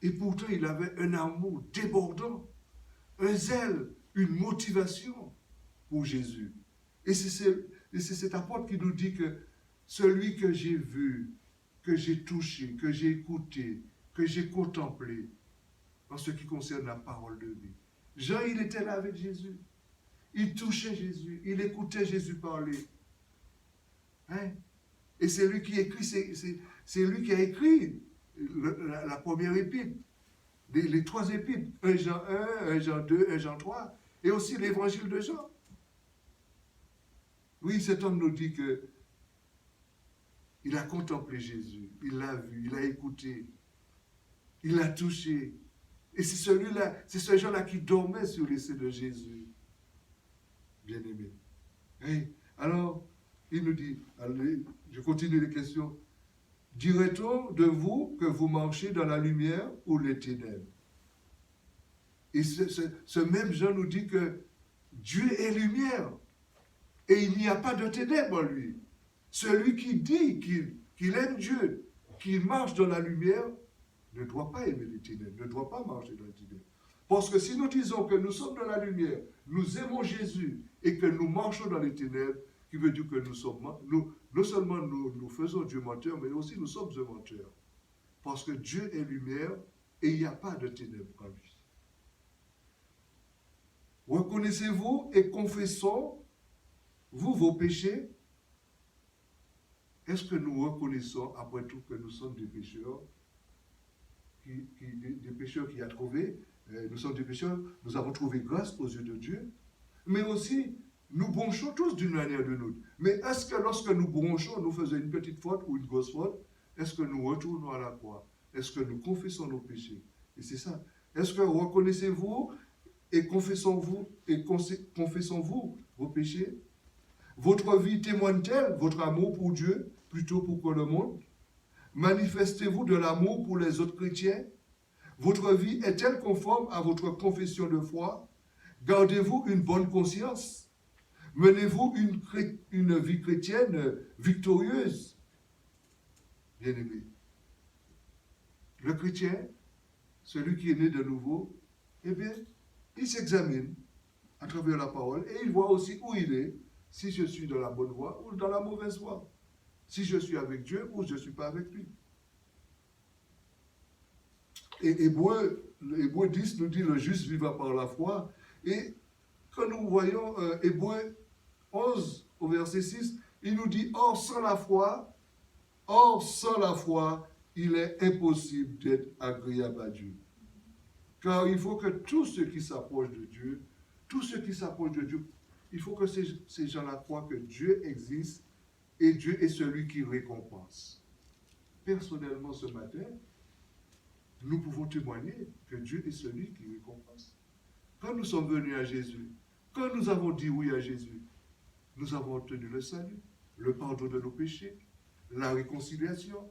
Et pourtant, il avait un amour débordant, un zèle, une motivation pour Jésus. Et c'est cet apôtre qui nous dit que celui que j'ai vu, que j'ai touché, que j'ai écouté, que j'ai contemplé, en ce qui concerne la parole de vie. Jean, il était là avec Jésus. Il touchait Jésus, il écoutait Jésus parler. Hein? Et c'est lui qui écrit, c'est lui qui a écrit la première épître, les 3 épîtres, 1 Jean 1, 1 Jean 2, 1 Jean 3, et aussi l'évangile de Jean. Oui, cet homme nous dit que il a contemplé Jésus, il l'a vu, il l'a écouté, il l'a touché. Et c'est celui-là, c'est ce Jean-là qui dormait sur les seins de Jésus. Bien-aimé. Hey, alors, il nous dit, allez, je continue les questions. Dirait-on de vous que vous marchez dans la lumière ou les ténèbres? Et ce même Jean nous dit que Dieu est lumière et il n'y a pas de ténèbres en lui. Celui qui dit qu'il aime Dieu, qu'il marche dans la lumière, ne doit pas aimer les ténèbres, ne doit pas marcher dans les ténèbres. Parce que si nous disons que nous sommes dans la lumière, nous aimons Jésus et que nous marchons dans les ténèbres, qui veut dire que non seulement nous faisons Dieu menteur, mais aussi nous sommes un menteur. Parce que Dieu est lumière et il n'y a pas de ténèbres en lui. Reconnaissez-vous et confessons-vous vos péchés? Est-ce que nous reconnaissons, après tout, que nous sommes des pécheurs, des pécheurs qui a trouvé, nous sommes des pécheurs, nous avons trouvé grâce aux yeux de Dieu, mais aussi, nous bronchons tous d'une manière ou d'une autre. Mais est-ce que lorsque nous bronchons, nous faisons une petite faute ou une grosse faute, est-ce que nous retournons à la croix? Est-ce que nous confessons nos péchés? Et c'est ça. Est-ce que reconnaissez-vous et confessons-vous vos péchés? Votre vie témoigne-t-elle votre amour pour Dieu plutôt pour que le monde? Manifestez-vous de l'amour pour les autres chrétiens? Votre vie est-elle conforme à votre confession de foi? Gardez-vous une bonne conscience? Menez-vous une vie chrétienne victorieuse? Bien-aimé, le chrétien, celui qui est né de nouveau, eh bien, il s'examine à travers la parole et il voit aussi où il est, si je suis dans la bonne voie ou dans la mauvaise voie. si je suis avec Dieu ou je ne suis pas avec lui. Et Hébreu 10 nous dit le juste vivra par la foi. Et quand nous voyons Hébreu 11 au verset 6, il nous dit or sans la foi, il est impossible d'être agréable à Dieu. Car il faut que tous ceux qui s'approchent de Dieu, il faut que ces gens-là croient que Dieu existe et Dieu est celui qui récompense. Personnellement, ce matin, nous pouvons témoigner que Dieu est celui qui récompense. Quand nous sommes venus à Jésus, quand nous avons dit oui à Jésus, nous avons obtenu le salut, le pardon de nos péchés, la réconciliation,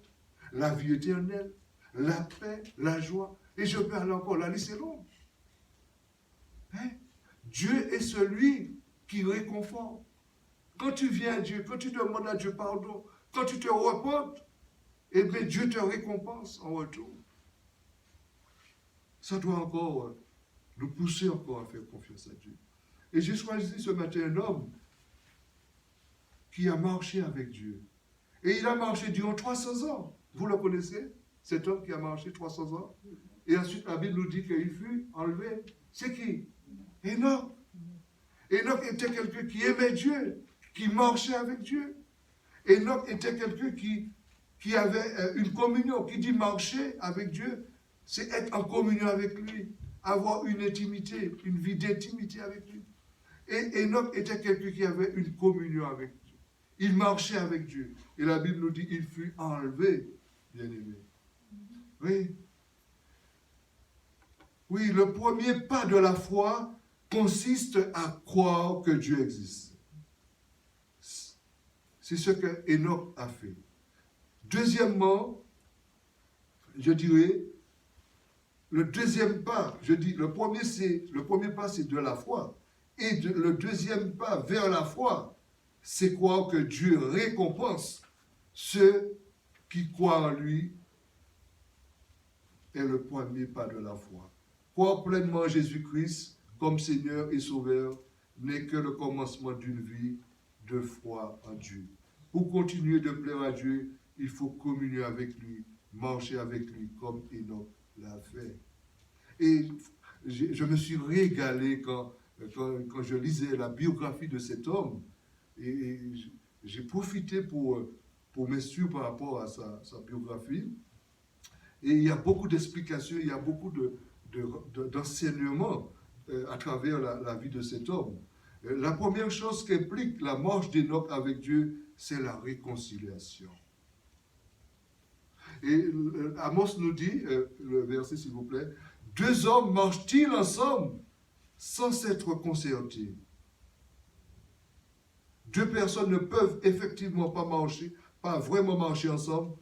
la vie éternelle, la paix, la joie. Et je peux aller encore, la liste est longue. Hein? Dieu est celui qui réconforte. Quand tu viens à Dieu, quand tu demandes à Dieu pardon, quand tu te repentes, eh bien Dieu te récompense en retour. Ça doit encore nous pousser encore à faire confiance à Dieu. Et j'ai choisi ce matin un homme qui a marché avec Dieu. Et il a marché durant 300 ans. Vous le connaissez? Cet homme qui a marché 300 ans. Et ensuite, la Bible nous dit qu'il fut enlevé. C'est qui? Enoch. Enoch était quelqu'un qui aimait Dieu, qui marchait avec Dieu. Enoch était quelqu'un qui avait une communion. Qui dit marcher avec Dieu, c'est être en communion avec lui, avoir une intimité, une vie d'intimité avec lui. Et Enoch était quelqu'un qui avait une communion avec Dieu. Il marchait avec Dieu. Et la Bible nous dit qu'il fut enlevé, bien-aimé. Oui. Oui, le premier pas de la foi consiste à croire que Dieu existe. C'est ce que Enoch a fait. Deuxièmement, je dirais, le deuxième pas, le premier pas, c'est de la foi. Et le deuxième pas vers la foi, c'est croire que Dieu récompense ceux qui croient en lui, est le premier pas de la foi. Croire pleinement en Jésus-Christ comme Seigneur et Sauveur n'est que le commencement d'une vie de foi en Dieu. Pour continuer de plaire à Dieu, il faut communier avec lui, marcher avec lui comme Enoch l'a fait. Et je me suis régalé quand je lisais la biographie de cet homme. Et j'ai profité pour m'instruire par rapport à sa biographie. Et il y a beaucoup d'explications, il y a beaucoup d'enseignements à travers la vie de cet homme. La première chose qu'implique la marche d'Enoch avec Dieu, c'est la réconciliation. Et Amos nous dit, le verset s'il vous plaît, « Deux hommes marchent-ils ensemble sans s'être concertés ?» Deux personnes ne peuvent effectivement pas vraiment marcher ensemble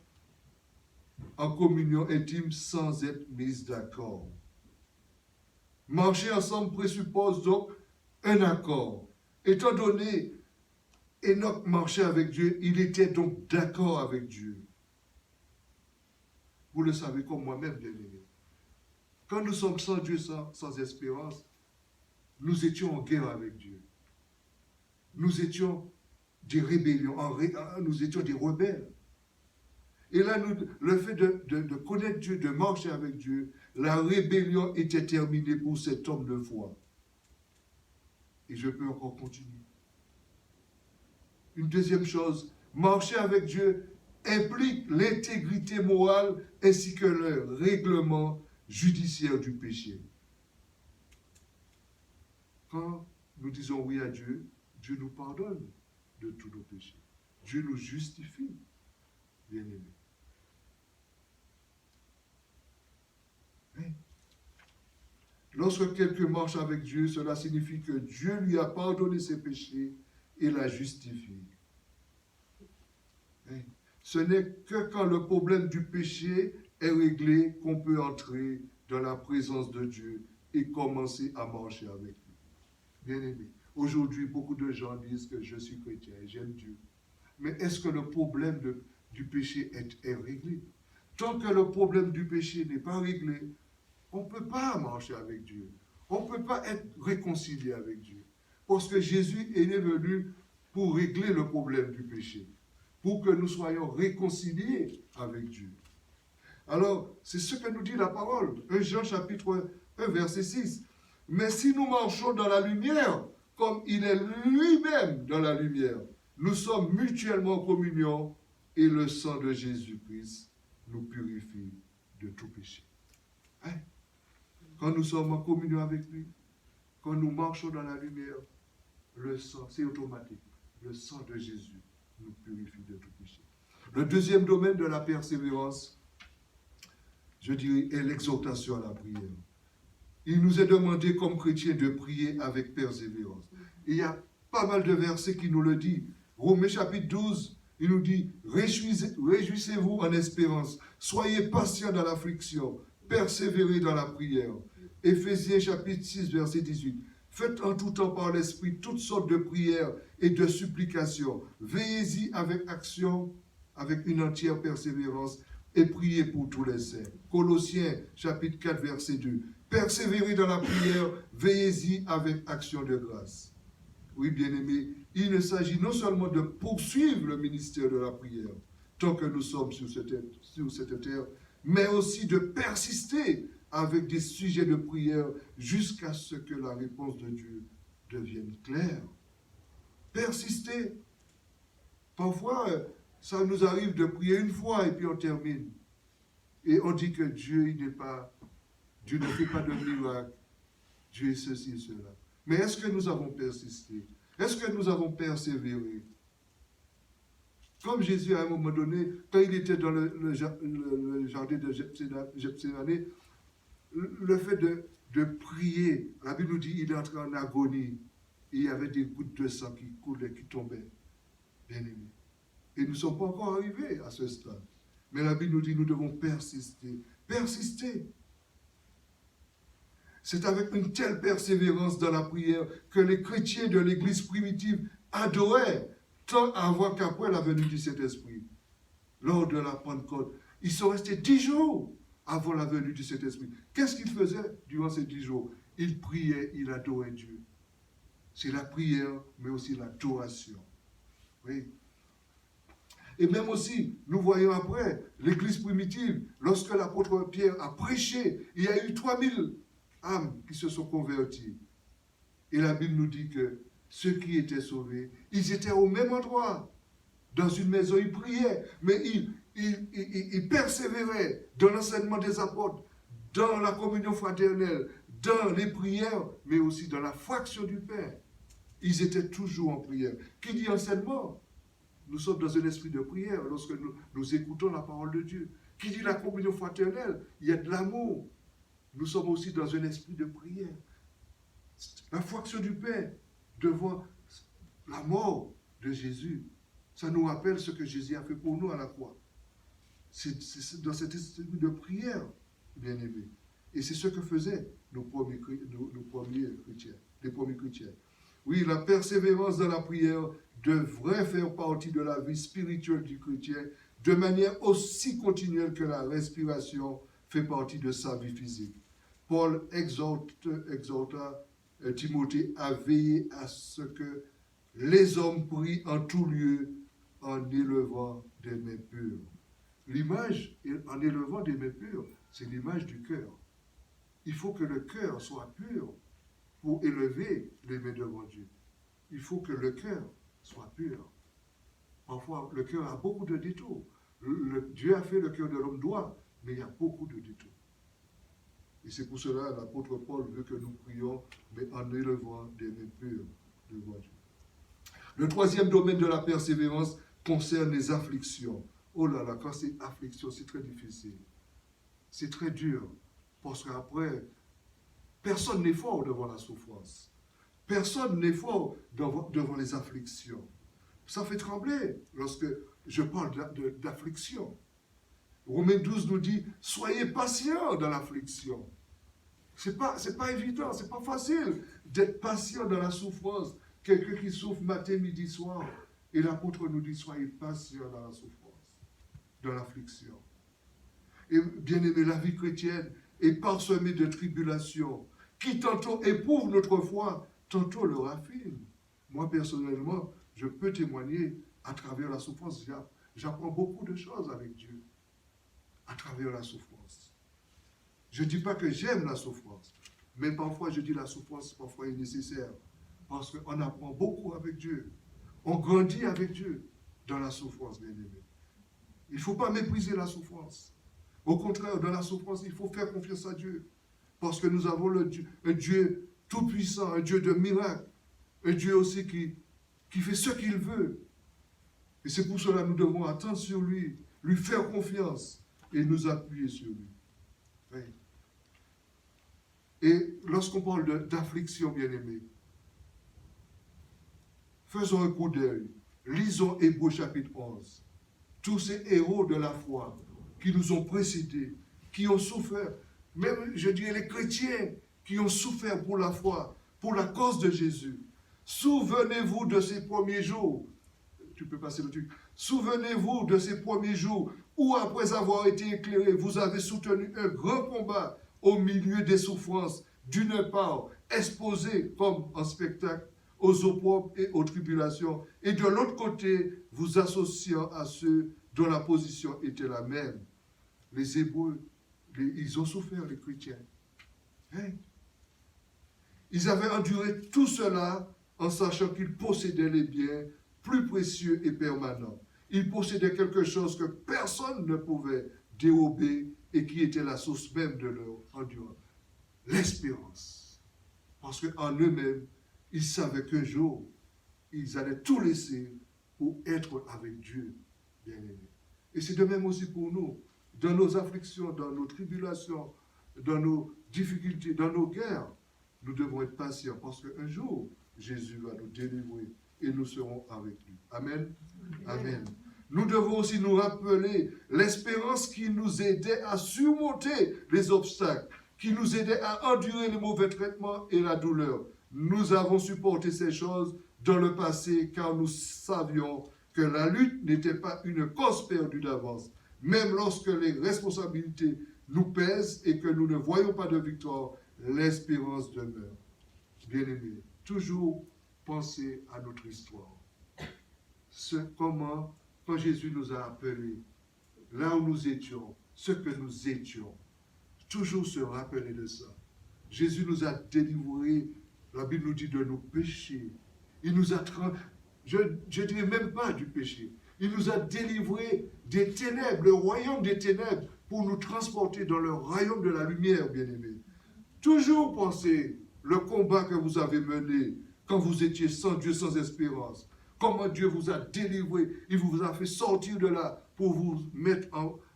en communion intime sans être mises d'accord. Marcher ensemble présuppose donc un accord. Étant donné Enoch marchait avec Dieu, il était donc d'accord avec Dieu. Vous le savez comme moi-même, bien-aimé. Quand nous sommes sans Dieu, sans espérance, nous étions en guerre avec Dieu. Nous étions des rébellions, nous étions des rebelles. Et là, le fait de connaître Dieu, de marcher avec Dieu, la rébellion était terminée pour cet homme de foi. Et je peux encore continuer. Une deuxième chose, marcher avec Dieu implique l'intégrité morale ainsi que le règlement judiciaire du péché. Quand nous disons oui à Dieu, Dieu nous pardonne de tous nos péchés. Dieu nous justifie, bien-aimés. Lorsque quelqu'un marche avec Dieu, cela signifie que Dieu lui a pardonné ses péchés et l'a justifié. Ce n'est que quand le problème du péché est réglé qu'on peut entrer dans la présence de Dieu et commencer à marcher avec lui. Bien-aimé, aujourd'hui, beaucoup de gens disent que je suis chrétien et j'aime Dieu. Mais est-ce que le problème du péché est réglé? Tant que le problème du péché n'est pas réglé, on ne peut pas marcher avec Dieu. On ne peut pas être réconcilié avec Dieu. Parce que Jésus est venu pour régler le problème du péché. pour que nous soyons réconciliés avec Dieu. Alors, c'est ce que nous dit la parole. 1 Jean chapitre 1, verset 6. Mais si nous marchons dans la lumière, comme il est lui-même dans la lumière, nous sommes mutuellement en communion et le sang de Jésus-Christ nous purifie de tout péché. Hein? Quand nous sommes en communion avec lui, quand nous marchons dans la lumière, le sang, c'est automatique. Le sang de Jésus nous purifie de tout péché. Le deuxième domaine de la persévérance, je dirais, est l'exhortation à la prière. Il nous est demandé comme chrétiens de prier avec persévérance. Et il y a pas mal de versets qui nous le disent. Romains chapitre 12, il nous dit, réjouissez-vous en espérance, soyez patients dans l'affliction, persévérez dans la prière. Éphésiens chapitre 6, verset 18. Faites en tout temps par l'Esprit toutes sortes de prières et de supplications. Veillez-y avec action, avec une entière persévérance et priez pour tous les saints. Colossiens chapitre 4, verset 2. Persévérez dans la prière, veillez-y avec action de grâce. Oui, bien-aimés, il ne s'agit non seulement de poursuivre le ministère de la prière, tant que nous sommes sur cette terre, mais aussi de persister avec des sujets de prière jusqu'à ce que la réponse de Dieu devienne claire. Persister. Parfois, ça nous arrive de prier une fois et puis on termine. Et on dit que Dieu ne fait pas de miracle. Dieu est ceci et cela. Mais est-ce que nous avons persisté? Est-ce que nous avons persévéré? Comme Jésus, à un moment donné, quand il était dans le jardin de Gethsémani, le fait de prier, la Bible nous dit qu'il est entré en agonie. Et il y avait des gouttes de sang qui coulaient, qui tombaient. Bien-aimés. Et nous ne sommes pas encore arrivés à ce stade. Mais la Bible nous dit que nous devons persister. Persister. C'est avec une telle persévérance dans la prière que les chrétiens de l'Église primitive adoraient, tant avant qu'après la venue du Saint-Esprit. Lors de la Pentecôte, ils sont restés 10 jours avant la venue du Saint-Esprit. Qu'est-ce qu'ils faisaient durant ces 10 jours? Ils priaient, ils adoraient Dieu. C'est la prière, mais aussi l'adoration. Oui. Et même aussi, nous voyons après, l'Église primitive, lorsque l'apôtre Pierre a prêché, il y a eu 3000 âmes qui se sont converties. Et la Bible nous dit que ceux qui étaient sauvés, ils étaient au même endroit. Dans une maison, ils priaient, mais ils persévéraient dans l'enseignement des apôtres, dans la communion fraternelle, dans les prières, mais aussi dans la fraction du pain. Ils étaient toujours en prière. Qui dit enseignement? Nous sommes dans un esprit de prière lorsque nous écoutons la parole de Dieu. Qui dit la communion fraternelle? Il y a de l'amour. Nous sommes aussi dans un esprit de prière. La fraction du pain devant la mort de Jésus, ça nous rappelle ce que Jésus a fait pour nous à la croix. C'est dans cet esprit de prière, bien-aimés. Et c'est ce que faisaient nos premiers chrétiens, les premiers chrétiens. Oui, la persévérance dans la prière devrait faire partie de la vie spirituelle du chrétien de manière aussi continuelle que la respiration fait partie de sa vie physique. Paul exhorta Timothée à veiller à ce que les hommes prient en tout lieu en élevant des mains pures. L'image, en élevant des mains pures, c'est l'image du cœur. Il faut que le cœur soit pur pour élever les mains devant Dieu. Il faut que le cœur soit pur. Parfois, le cœur a beaucoup de détours. Dieu a fait le cœur de l'homme droit, mais il y a beaucoup de détours. Et c'est pour cela que l'apôtre Paul veut que nous prions, mais en élevant des mains pures devant Dieu. Le troisième domaine de la persévérance concerne les afflictions. Oh là là, quand c'est affliction, c'est très difficile. C'est très dur. Parce qu'après, personne n'est fort devant la souffrance. Personne n'est fort devant les afflictions. Ça fait trembler lorsque je parle d'affliction. Romains 12 nous dit, soyez patients dans l'affliction. C'est pas évident, c'est pas facile d'être patient dans la souffrance. Quelqu'un qui souffre matin, midi, soir. Et l'apôtre nous dit, soyez patients dans la souffrance, dans l'affliction. Et bien aimé, la vie chrétienne est parsemée de tribulations qui tantôt éprouvent notre foi, tantôt le raffinent. Moi, personnellement, je peux témoigner à travers la souffrance, j'apprends beaucoup de choses avec Dieu à travers la souffrance. Je ne dis pas que j'aime la souffrance, mais parfois je dis la souffrance parfois est nécessaire parce qu'on apprend beaucoup avec Dieu. On grandit avec Dieu dans la souffrance, bien aimé. Il ne faut pas mépriser la souffrance. Au contraire, dans la souffrance, il faut faire confiance à Dieu. Parce que nous avons un Dieu tout-puissant, un Dieu de miracles, un Dieu aussi qui fait ce qu'il veut. Et c'est pour cela que nous devons attendre sur lui, lui faire confiance et nous appuyer sur lui. Oui. Et lorsqu'on parle d'affliction, bien-aimé, faisons un coup d'œil. Lisons Hébreux chapitre 11. Tous ces héros de la foi qui nous ont précédés, qui ont souffert, même, je dirais, les chrétiens qui ont souffert pour la foi, pour la cause de Jésus. Souvenez-vous de ces premiers jours. Tu peux passer le truc. Souvenez-vous de ces premiers jours où, après avoir été éclairés, vous avez soutenu un grand combat au milieu des souffrances, d'une part, exposés comme en spectacle aux opprobles et aux tribulations, et de l'autre côté, vous associant à ceux dont la position était la même. Les Hébreux, ils ont souffert, les chrétiens. Hein? Ils avaient enduré tout cela en sachant qu'ils possédaient les biens plus précieux et permanents. Ils possédaient quelque chose que personne ne pouvait dérober et qui était la source même de leur endurance. L'espérance. Parce qu'en eux-mêmes, ils savaient qu'un jour, ils allaient tout laisser pour être avec Dieu, bien-aimés. Et c'est de même aussi pour nous. Dans nos afflictions, dans nos tribulations, dans nos difficultés, dans nos guerres, nous devons être patients parce qu'un jour, Jésus va nous délivrer et nous serons avec lui. Amen. Amen. Nous devons aussi nous rappeler l'espérance qui nous aidait à surmonter les obstacles, qui nous aidait à endurer les mauvais traitements et la douleur. Nous avons supporté ces choses dans le passé car nous savions que la lutte n'était pas une cause perdue d'avance. Même lorsque les responsabilités nous pèsent et que nous ne voyons pas de victoire, l'espérance demeure. Bien-aimés, toujours penser à notre histoire. Comment, quand Jésus nous a appelés, là où nous étions, ce que nous étions, toujours se rappeler de ça. Jésus nous a délivrés, la Bible nous dit, de nos péchés. Il nous a, je ne dirais même pas du péché, il nous a délivrés des ténèbres, le royaume des ténèbres, pour nous transporter dans le royaume de la lumière, bien-aimés. Toujours pensez le combat que vous avez mené quand vous étiez sans Dieu, sans espérance. Comment Dieu vous a délivré, il vous a fait sortir de là pour vous mettre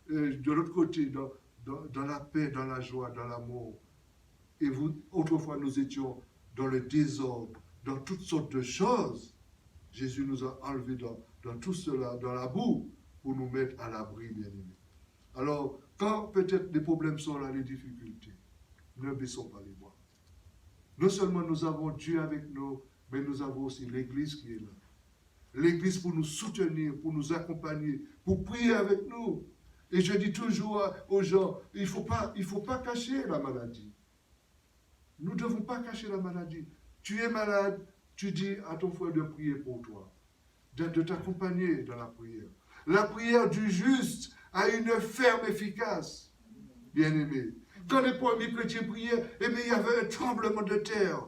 de l'autre côté, dans la paix, dans la joie, dans l'amour. Et vous, autrefois, nous étions dans le désordre, dans toutes sortes de choses. Jésus nous a enlevés dans tout cela, dans la boue, pour nous mettre à l'abri, bien-aimés. Alors, quand peut-être les problèmes sont là, les difficultés, ne baissons pas les bras. Non seulement nous avons Dieu avec nous, mais nous avons aussi l'Église qui est là. L'Église pour nous soutenir, pour nous accompagner, pour prier avec nous. Et je dis toujours aux gens, il ne faut pas cacher la maladie. Nous ne devons pas cacher la maladie. Tu es malade, tu dis à ton frère de prier pour toi, de t'accompagner dans la prière. La prière du juste a une ferme efficace, bien-aimé. Quand les premiers chrétiens priaient, eh bien, il y avait un tremblement de terre,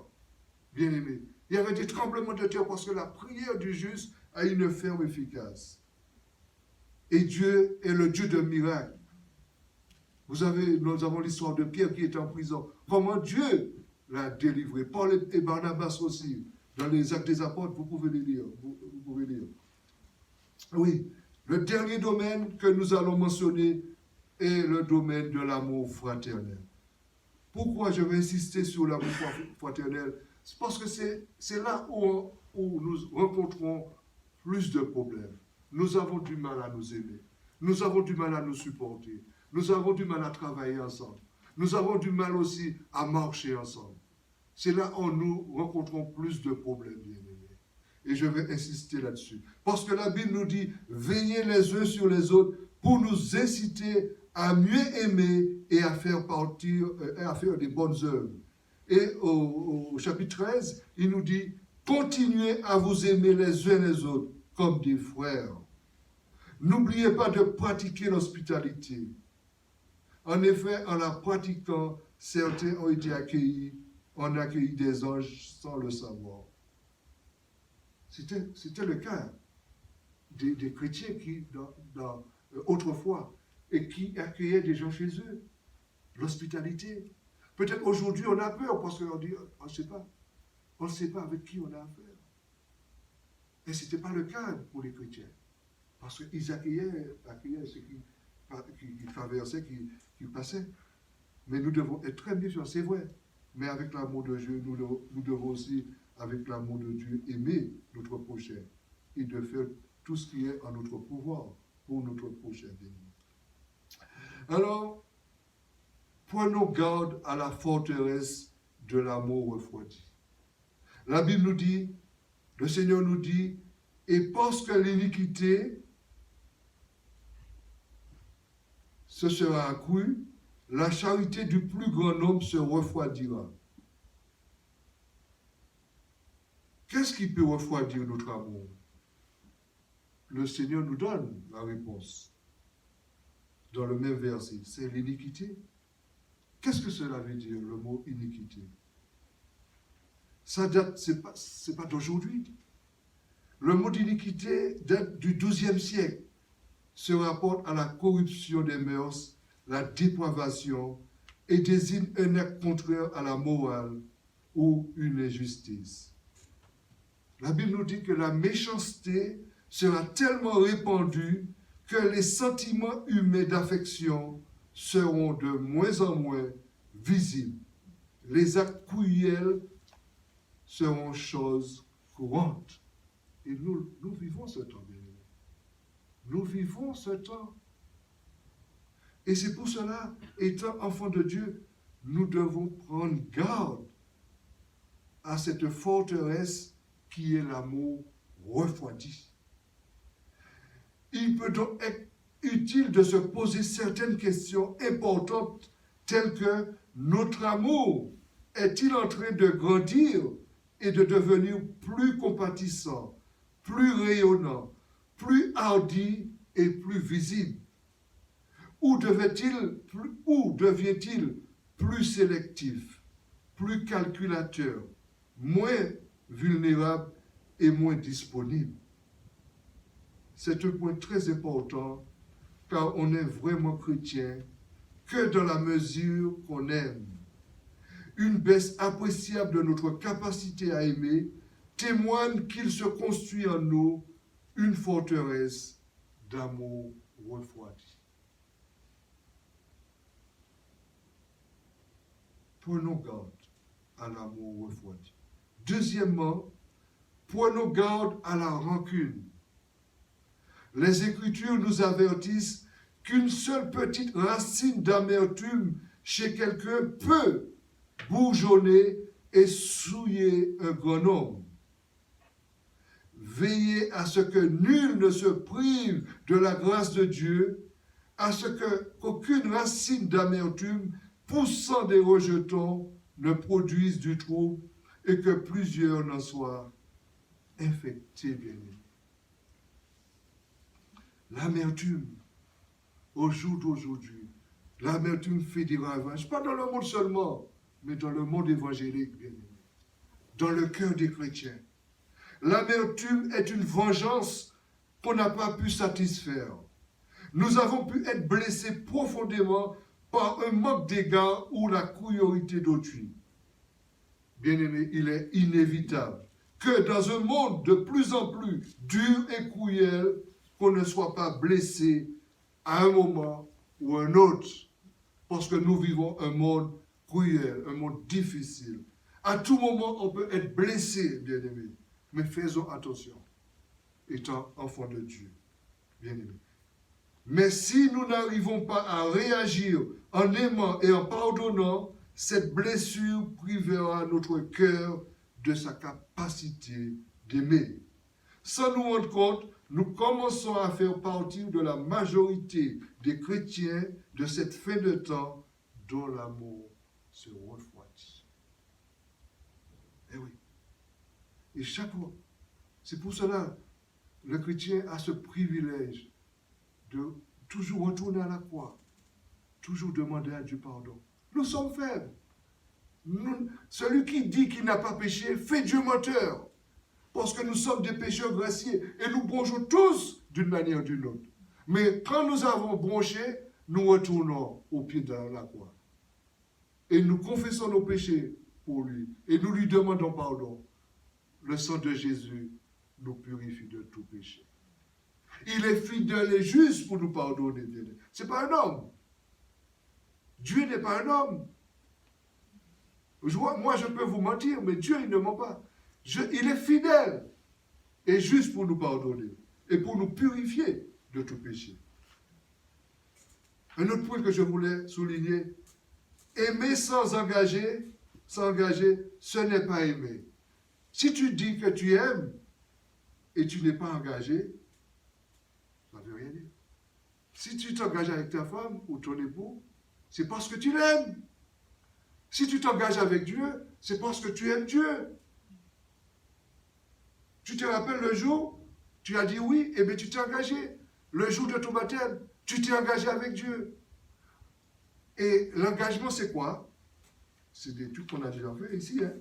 bien-aimé. Il y avait des tremblements de terre parce que la prière du juste a une ferme efficace. Et Dieu est le Dieu de miracles. Nous avons l'histoire de Pierre qui est en prison. Comment Dieu l'a délivré. Paul et Barnabas aussi. Dans les Actes des Apôtres, vous pouvez les lire. Vous pouvez lire. Oui, le dernier domaine que nous allons mentionner est le domaine de l'amour fraternel. Pourquoi je vais insister sur l'amour fraternel? C'est parce que c'est là où nous rencontrons plus de problèmes. Nous avons du mal à nous aimer. Nous avons du mal à nous supporter. Nous avons du mal à travailler ensemble. Nous avons du mal aussi à marcher ensemble. C'est là où nous rencontrons plus de problèmes, bien-aimés. Et je vais insister là-dessus. Parce que la Bible nous dit, veillez les uns sur les autres pour nous inciter à mieux aimer et à faire des bonnes œuvres. Et au chapitre 13, il nous dit, continuez à vous aimer les uns les autres, comme des frères. N'oubliez pas de pratiquer l'hospitalité. En effet, en la pratiquant, certains ont été accueillis, ont accueilli des anges sans le savoir. C'était le cas des chrétiens qui, autrefois, et qui accueillaient des gens chez eux. L'hospitalité. Peut-être aujourd'hui, on a peur parce qu'on dit, on ne sait pas. On ne sait pas avec qui on a affaire. Et ce n'était pas le cas pour les chrétiens. Parce qu'ils accueillaient ceux qui traversaient, qui passaient. Mais nous devons être très méfiants, c'est vrai. Mais avec l'amour de Dieu, nous devons aussi, avec l'amour de Dieu, aimer notre prochain et de faire tout ce qui est en notre pouvoir pour notre prochain bien-aimé. Alors, prenons garde à la forteresse de l'amour refroidi. La Bible nous dit, le Seigneur nous dit, et parce que l'iniquité se sera accrue, la charité du plus grand nombre se refroidira. Qu'est-ce qui peut refroidir notre amour? Le Seigneur nous donne la réponse. Dans le même verset, c'est l'iniquité. Qu'est-ce que cela veut dire, le mot iniquité? Ça date, c'est pas d'aujourd'hui. Le mot d'iniquité date du XIIe siècle, se rapporte à la corruption des mœurs, la dépravation, et désigne un acte contraire à la morale ou une injustice. La Bible nous dit que la méchanceté sera tellement répandue que les sentiments humains d'affection seront de moins en moins visibles. Les actes cruels seront choses courantes. Et nous vivons ce temps, bien aimé. Nous vivons ce temps. Et c'est pour cela, étant enfants de Dieu, nous devons prendre garde à cette forteresse qui est l'amour refroidi. Il peut donc être utile de se poser certaines questions importantes telles que notre amour est-il en train de grandir et de devenir plus compatissant, plus rayonnant, plus hardi et plus visible? Ou devient-il plus sélectif, plus calculateur, moins vulnérable et moins disponible? C'est un point très important car on est vraiment chrétien que dans la mesure qu'on aime. Une baisse appréciable de notre capacité à aimer témoigne qu'il se construit en nous une forteresse d'amour refroidi. Prenons garde à l'amour refroidi. Deuxièmement, prenons garde à la rancune. Les Écritures nous avertissent qu'une seule petite racine d'amertume chez quelqu'un peut bourgeonner et souiller un grand homme. Veillez à ce que nul ne se prive de la grâce de Dieu, à ce qu'aucune racine d'amertume poussant des rejetons ne produise du trouble et que plusieurs n'en soient infectés, bien-aimés. L'amertume, au jour d'aujourd'hui, l'amertume fait des ravages, pas dans le monde seulement, mais dans le monde évangélique, bien aimé, dans le cœur des chrétiens. L'amertume est une vengeance qu'on n'a pas pu satisfaire. Nous avons pu être blessés profondément par un manque d'égard ou la cruauté d'autrui. Bien aimé, il est inévitable que dans un monde de plus en plus dur et cruel, qu'on ne soit pas blessé à un moment ou un autre, parce que nous vivons un monde cruel, un monde difficile. À tout moment, on peut être blessé, bien-aimés, mais faisons attention, étant enfants de Dieu, bien-aimés. Mais si nous n'arrivons pas à réagir en aimant et en pardonnant, cette blessure privera notre cœur de sa capacité d'aimer. Sans nous rendre compte, nous commençons à faire partie de la majorité des chrétiens de cette fin de temps dont l'amour se refroidit. Eh oui. Et chaque fois, c'est pour cela, le chrétien a ce privilège de toujours retourner à la croix, toujours demander à Dieu pardon. Nous sommes faibles. Celui qui dit qu'il n'a pas péché fait Dieu menteur. Parce que nous sommes des pécheurs graciés et nous bronchons tous d'une manière ou d'une autre. Mais quand nous avons bronché, nous retournons au pied de la croix. Et nous confessons nos péchés pour lui. Et nous lui demandons pardon. Le sang de Jésus nous purifie de tout péché. Il est fidèle et juste pour nous pardonner. Ce n'est pas un homme. Dieu n'est pas un homme. Moi, je peux vous mentir, mais Dieu, il ne ment pas. Il est fidèle et juste pour nous pardonner et pour nous purifier de tout péché. Un autre point que je voulais souligner, aimer sans engager, ce n'est pas aimer. Si tu dis que tu aimes et tu n'es pas engagé, ça ne veut rien dire. Si tu t'engages avec ta femme ou ton époux, c'est parce que tu l'aimes. Si tu t'engages avec Dieu, c'est parce que tu aimes Dieu. Tu te rappelles le jour, tu as dit oui, et bien tu t'es engagé. Le jour de ton baptême, tu t'es engagé avec Dieu. Et l'engagement, c'est quoi? C'est des trucs qu'on a déjà fait ici. Hein?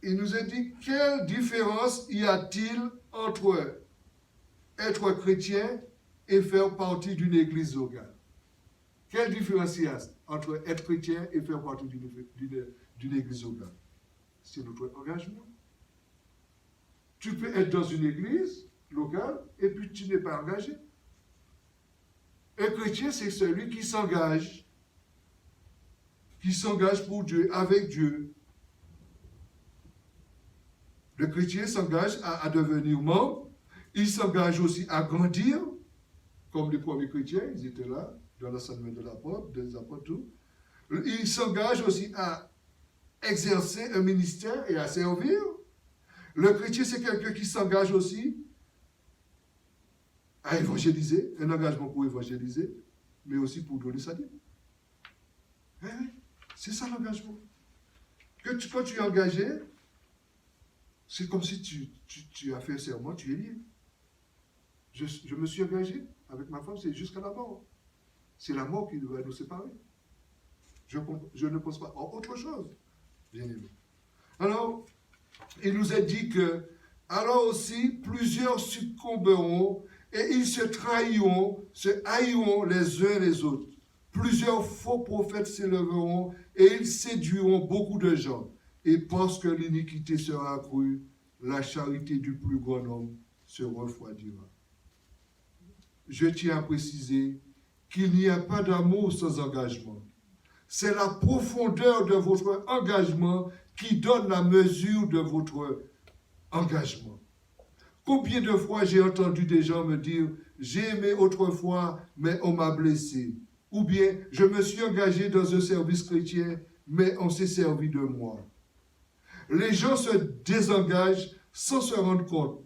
Il nous a dit, quelle différence y a-t-il entre être chrétien et faire partie d'une église locale? Quelle différence y a entre être chrétien et faire partie d'une église locale? C'est notre engagement. Tu peux être dans une église locale et puis tu n'es pas engagé. Un chrétien, c'est celui qui s'engage pour Dieu, avec Dieu. Le chrétien s'engage à devenir membre. Il s'engage aussi à grandir, comme les premiers chrétiens, ils étaient là, dans l'enseignement de l'apôtre, des apôtres, tout. Il s'engage aussi à exercer un ministère et à servir. Le chrétien, c'est quelqu'un qui s'engage aussi à évangéliser, un engagement pour évangéliser, mais aussi pour donner sa vie. C'est ça l'engagement. Quand tu es engagé, c'est comme si tu as fait un serment, tu es lié. Je me suis engagé avec ma femme, c'est jusqu'à la mort. C'est la mort qui va nous séparer. Je ne pense pas en autre chose, bien aimé. Alors, il nous a dit que, alors aussi, plusieurs succomberont et ils se trahiront, se haïront les uns les autres. Plusieurs faux prophètes s'élèveront et ils séduiront beaucoup de gens. Et parce que l'iniquité sera accrue, la charité du plus grand nombre se refroidira. Je tiens à préciser qu'il n'y a pas d'amour sans engagement. C'est la profondeur de votre engagement qui donne la mesure de votre engagement. Combien de fois j'ai entendu des gens me dire « J'ai aimé autrefois, mais on m'a blessé » ou bien « Je me suis engagé dans un service chrétien, mais on s'est servi de moi ». Les gens se désengagent sans se rendre compte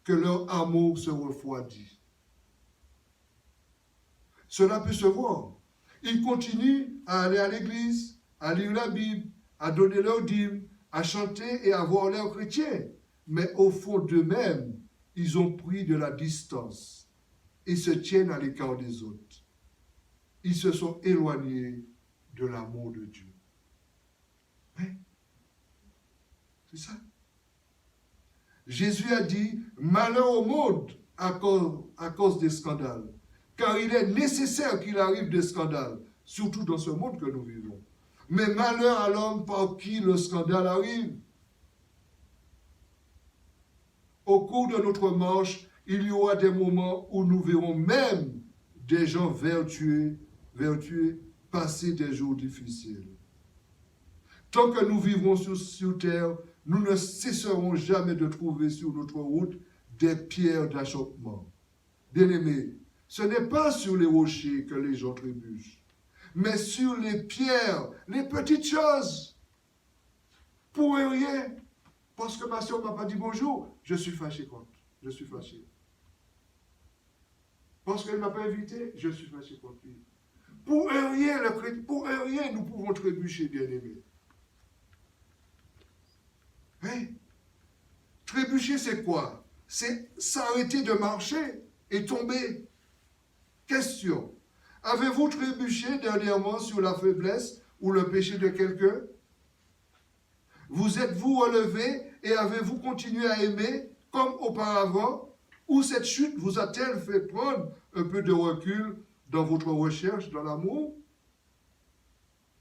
que leur amour se refroidit. Cela peut se voir. Ils continuent à aller à l'église, à lire la Bible, à donner leur dîme, à chanter et à avoir l'air chrétien. Mais au fond d'eux-mêmes, ils ont pris de la distance et se tiennent à l'écart des autres. Ils se sont éloignés de l'amour de Dieu. Mais, c'est ça. Jésus a dit, malheur au monde à cause des scandales. Car il est nécessaire qu'il arrive des scandales, surtout dans ce monde que nous vivons. Mais malheur à l'homme par qui le scandale arrive. Au cours de notre marche, il y aura des moments où nous verrons même des gens vertueux passer des jours difficiles. Tant que nous vivrons sur terre, nous ne cesserons jamais de trouver sur notre route des pierres d'achoppement. Bien-aimés, ce n'est pas sur les rochers que les gens trébuchent, mais sur les pierres, les petites choses. Pour rien. Parce que ma soeur ne m'a pas dit bonjour, je suis fâché contre. Je suis fâché. Parce qu'elle ne m'a pas invité, je suis fâché contre lui. Pour rien, nous pouvons trébucher, bien-aimés. Hein? Trébucher, c'est quoi? C'est s'arrêter de marcher et tomber. Question. Avez-vous trébuché dernièrement sur la faiblesse ou le péché de quelqu'un? Vous êtes-vous relevé et avez-vous continué à aimer comme auparavant? Ou cette chute vous a-t-elle fait prendre un peu de recul dans votre recherche dans l'amour?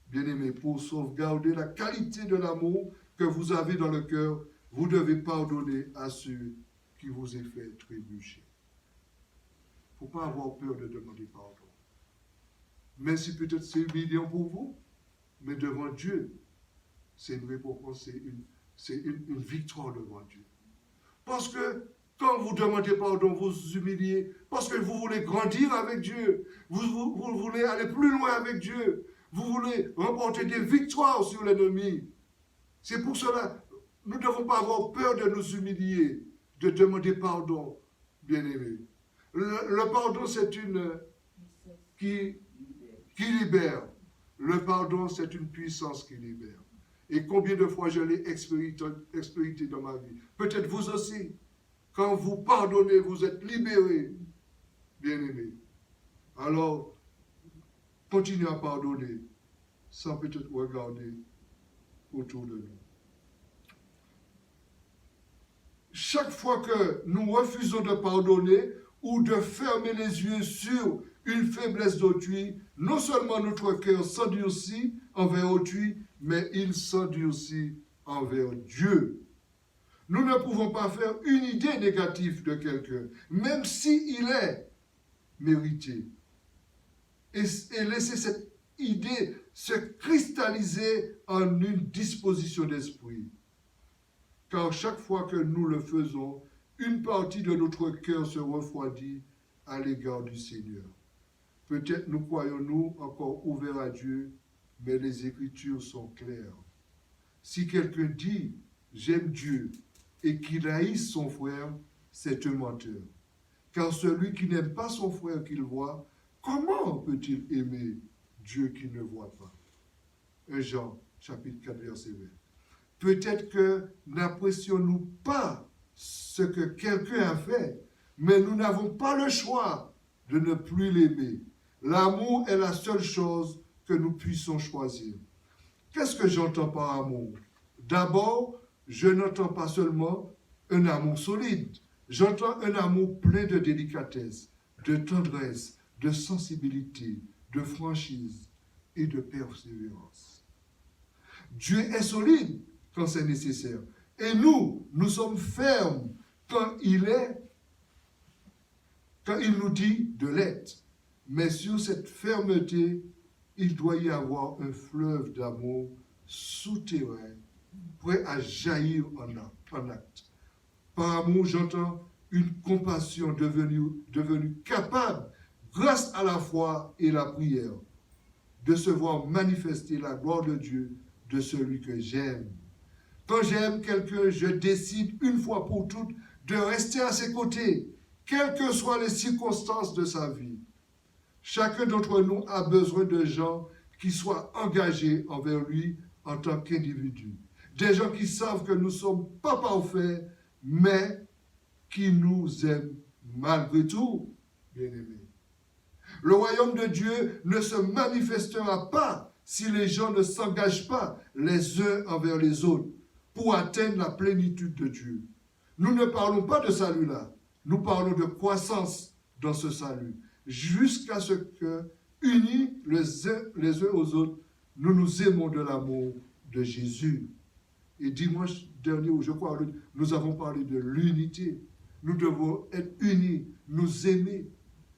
Bien-aimés, pour sauvegarder la qualité de l'amour que vous avez dans le cœur, vous devez pardonner à ceux qui vous aient fait trébucher. Il ne faut pas avoir peur de demander pardon. Même si peut-être c'est humiliant pour vous, mais devant Dieu, c'est une récompense, c'est une victoire devant Dieu. Parce que quand vous demandez pardon, vous vous humiliez, parce que vous voulez grandir avec Dieu, vous voulez aller plus loin avec Dieu, vous voulez remporter des victoires sur l'ennemi. C'est pour cela, nous ne devons pas avoir peur de nous humilier, de demander pardon, bien-aimés. Le pardon, c'est une qui libère. Le pardon, c'est une puissance qui libère. Et combien de fois je l'ai expérimenté dans ma vie. Peut-être vous aussi. Quand vous pardonnez, vous êtes libérés, bien-aimés. Alors, continuez à pardonner, sans peut-être regarder autour de nous. Chaque fois que nous refusons de pardonner ou de fermer les yeux sur une faiblesse d'autrui, non seulement notre cœur s'endurcit envers autrui, mais il s'endurcit envers Dieu. Nous ne pouvons pas faire une idée négative de quelqu'un, même s'il est mérité, et laisser cette idée se cristalliser en une disposition d'esprit. Car chaque fois que nous le faisons, une partie de notre cœur se refroidit à l'égard du Seigneur. Peut-être nous croyons-nous encore ouverts à Dieu, mais les Écritures sont claires. Si quelqu'un dit « j'aime Dieu » et qu'il haïsse son frère, c'est un menteur. Car celui qui n'aime pas son frère qu'il voit, comment peut-il aimer Dieu qu'il ne voit pas? 1 Jean, chapitre 4, verset 20. Peut-être que n'apprécions-nous pas ce que quelqu'un a fait, mais nous n'avons pas le choix de ne plus l'aimer. L'amour est la seule chose que nous puissions choisir. Qu'est-ce que j'entends par amour? D'abord, je n'entends pas seulement un amour solide. J'entends un amour plein de délicatesse, de tendresse, de sensibilité, de franchise et de persévérance. Dieu est solide quand c'est nécessaire. Et nous sommes fermes quand il nous dit de l'être. Mais sur cette fermeté, il doit y avoir un fleuve d'amour souterrain, prêt à jaillir en acte. Par amour, j'entends une compassion devenue capable, grâce à la foi et la prière, de se voir manifester la gloire de Dieu de celui que j'aime. Quand j'aime quelqu'un, je décide une fois pour toutes de rester à ses côtés, quelles que soient les circonstances de sa vie. Chacun d'entre nous a besoin de gens qui soient engagés envers lui en tant qu'individu. Des gens qui savent que nous ne sommes pas parfaits, mais qui nous aiment malgré tout, bien-aimés. Le royaume de Dieu ne se manifestera pas si les gens ne s'engagent pas les uns envers les autres pour atteindre la plénitude de Dieu. Nous ne parlons pas de salut là, nous parlons de croissance dans ce salut, jusqu'à ce que, unis les uns aux autres, nous nous aimons de l'amour de Jésus. Et dimanche dernier, je crois, nous avons parlé de l'unité. Nous devons être unis, nous aimer,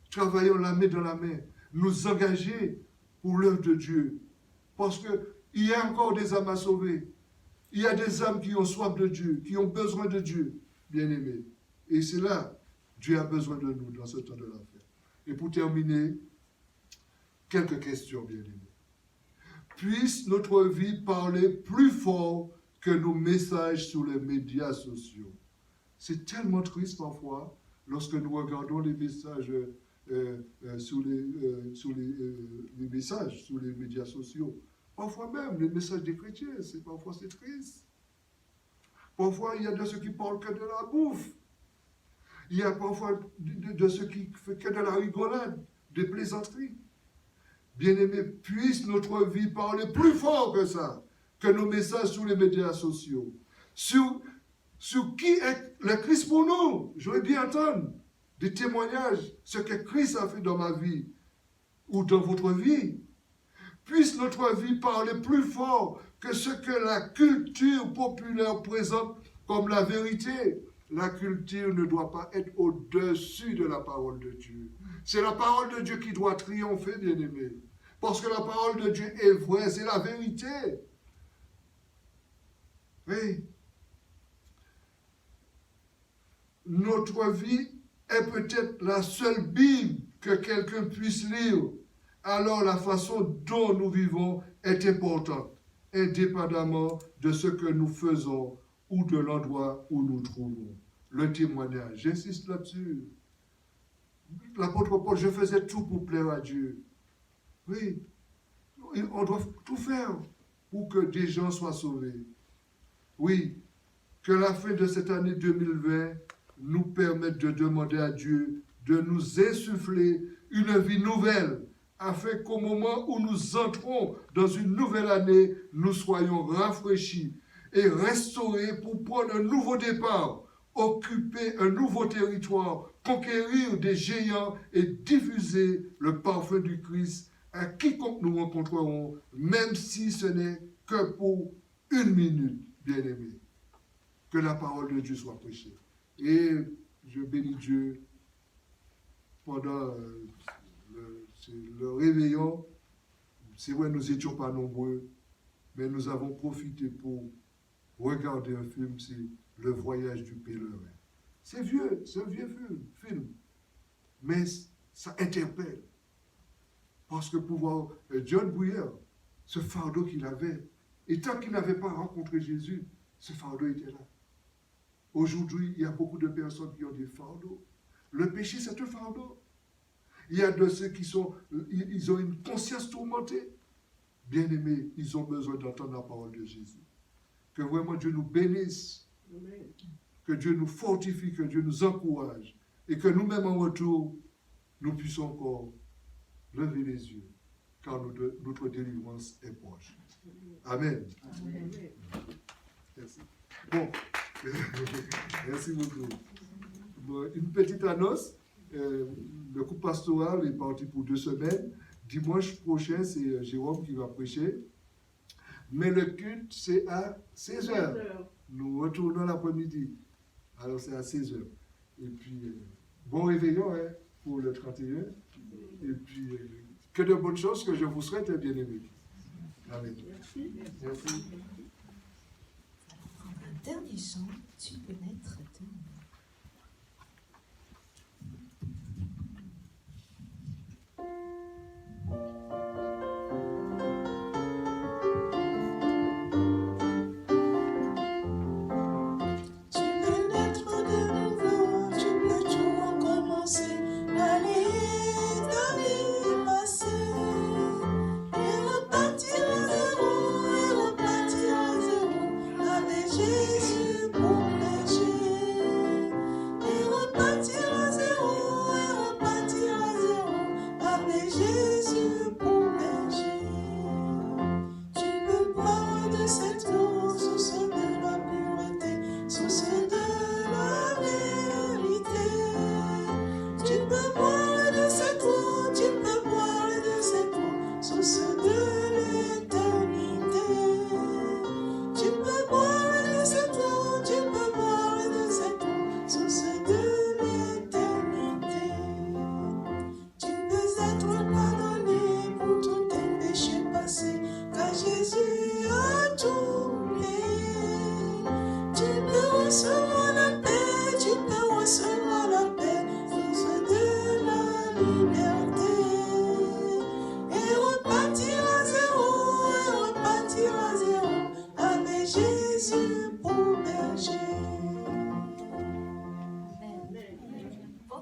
travaillons la main dans la main, nous engager pour l'œuvre de Dieu. Parce qu'il y a encore des âmes à sauver. Il y a des âmes qui ont soif de Dieu, qui ont besoin de Dieu, bien-aimés. Et c'est là, Dieu a besoin de nous dans ce temps de la fête. Et pour terminer, quelques questions, bien-aimés. Puisse notre vie parler plus fort que nos messages sur les médias sociaux. C'est tellement triste parfois lorsque nous regardons les messages sur les messages sur les médias sociaux. Parfois même, les messages des chrétiens, parfois c'est triste. Parfois, il y a de ceux qui parlent que de la bouffe. Il y a parfois de ceux qui font que de la rigolade, des plaisanteries. Bien-aimés, puisse notre vie parler plus fort que ça, que nos messages sur les médias sociaux. Sur qui est le Christ pour nous. J'aurais bien entendre des témoignages, ce que Christ a fait dans ma vie ou dans votre vie. Puisse notre vie parler plus fort que ce que la culture populaire présente comme la vérité. La culture ne doit pas être au-dessus de la parole de Dieu. C'est la parole de Dieu qui doit triompher, bien-aimés. Parce que la parole de Dieu est vraie, c'est la vérité. Oui. Notre vie est peut-être la seule Bible que quelqu'un puisse lire. Alors la façon dont nous vivons est importante, indépendamment de ce que nous faisons ou de l'endroit où nous trouvons. Le témoignage, j'insiste là-dessus. L'apôtre Paul, je faisais tout pour plaire à Dieu. Oui, on doit tout faire pour que des gens soient sauvés. Oui, que la fin de cette année 2020 nous permette de demander à Dieu de nous insuffler une vie nouvelle, afin qu'au moment où nous entrons dans une nouvelle année, nous soyons rafraîchis et restaurés pour prendre un nouveau départ, occuper un nouveau territoire, conquérir des géants et diffuser le parfum du Christ à quiconque nous rencontrerons, même si ce n'est que pour 1 minute, bien-aimés. Que la parole de Dieu soit prêchée. Et je bénis Dieu pendant le réveillon. C'est vrai, nous n'étions pas nombreux, mais nous avons profité pour regarder un film, c'est Le Voyage du pèlerin. C'est vieux, c'est un vieux film, mais ça interpelle. Parce que pour voir John Bouyer, ce fardeau qu'il avait, et tant qu'il n'avait pas rencontré Jésus, ce fardeau était là. Aujourd'hui, il y a beaucoup de personnes qui ont des fardeaux. Le péché, c'est un fardeau. Il y a de ceux ils ont une conscience tourmentée. Bien-aimés, ils ont besoin d'entendre la parole de Jésus. Que vraiment Dieu nous bénisse. Amen. Que Dieu nous fortifie, que Dieu nous encourage. Et que nous-mêmes en retour, nous puissions encore lever les yeux. Car notre délivrance est proche. Amen. Amen. Merci. Bon. Merci beaucoup. Bon, une petite annonce. Le couple pastoral est parti pour 2 semaines. Dimanche prochain, c'est Jérôme qui va prêcher. Mais le culte, c'est à 16h. Nous retournons l'après-midi. Alors, c'est à 16h. Et puis, bon réveillon pour le 31. Et puis, que de bonnes choses que je vous souhaite, bien-aimés. Amen. Merci. Merci. Prendre un dernier chant, tu peux mettre de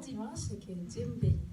dimanche et que Dieu vous bénisse.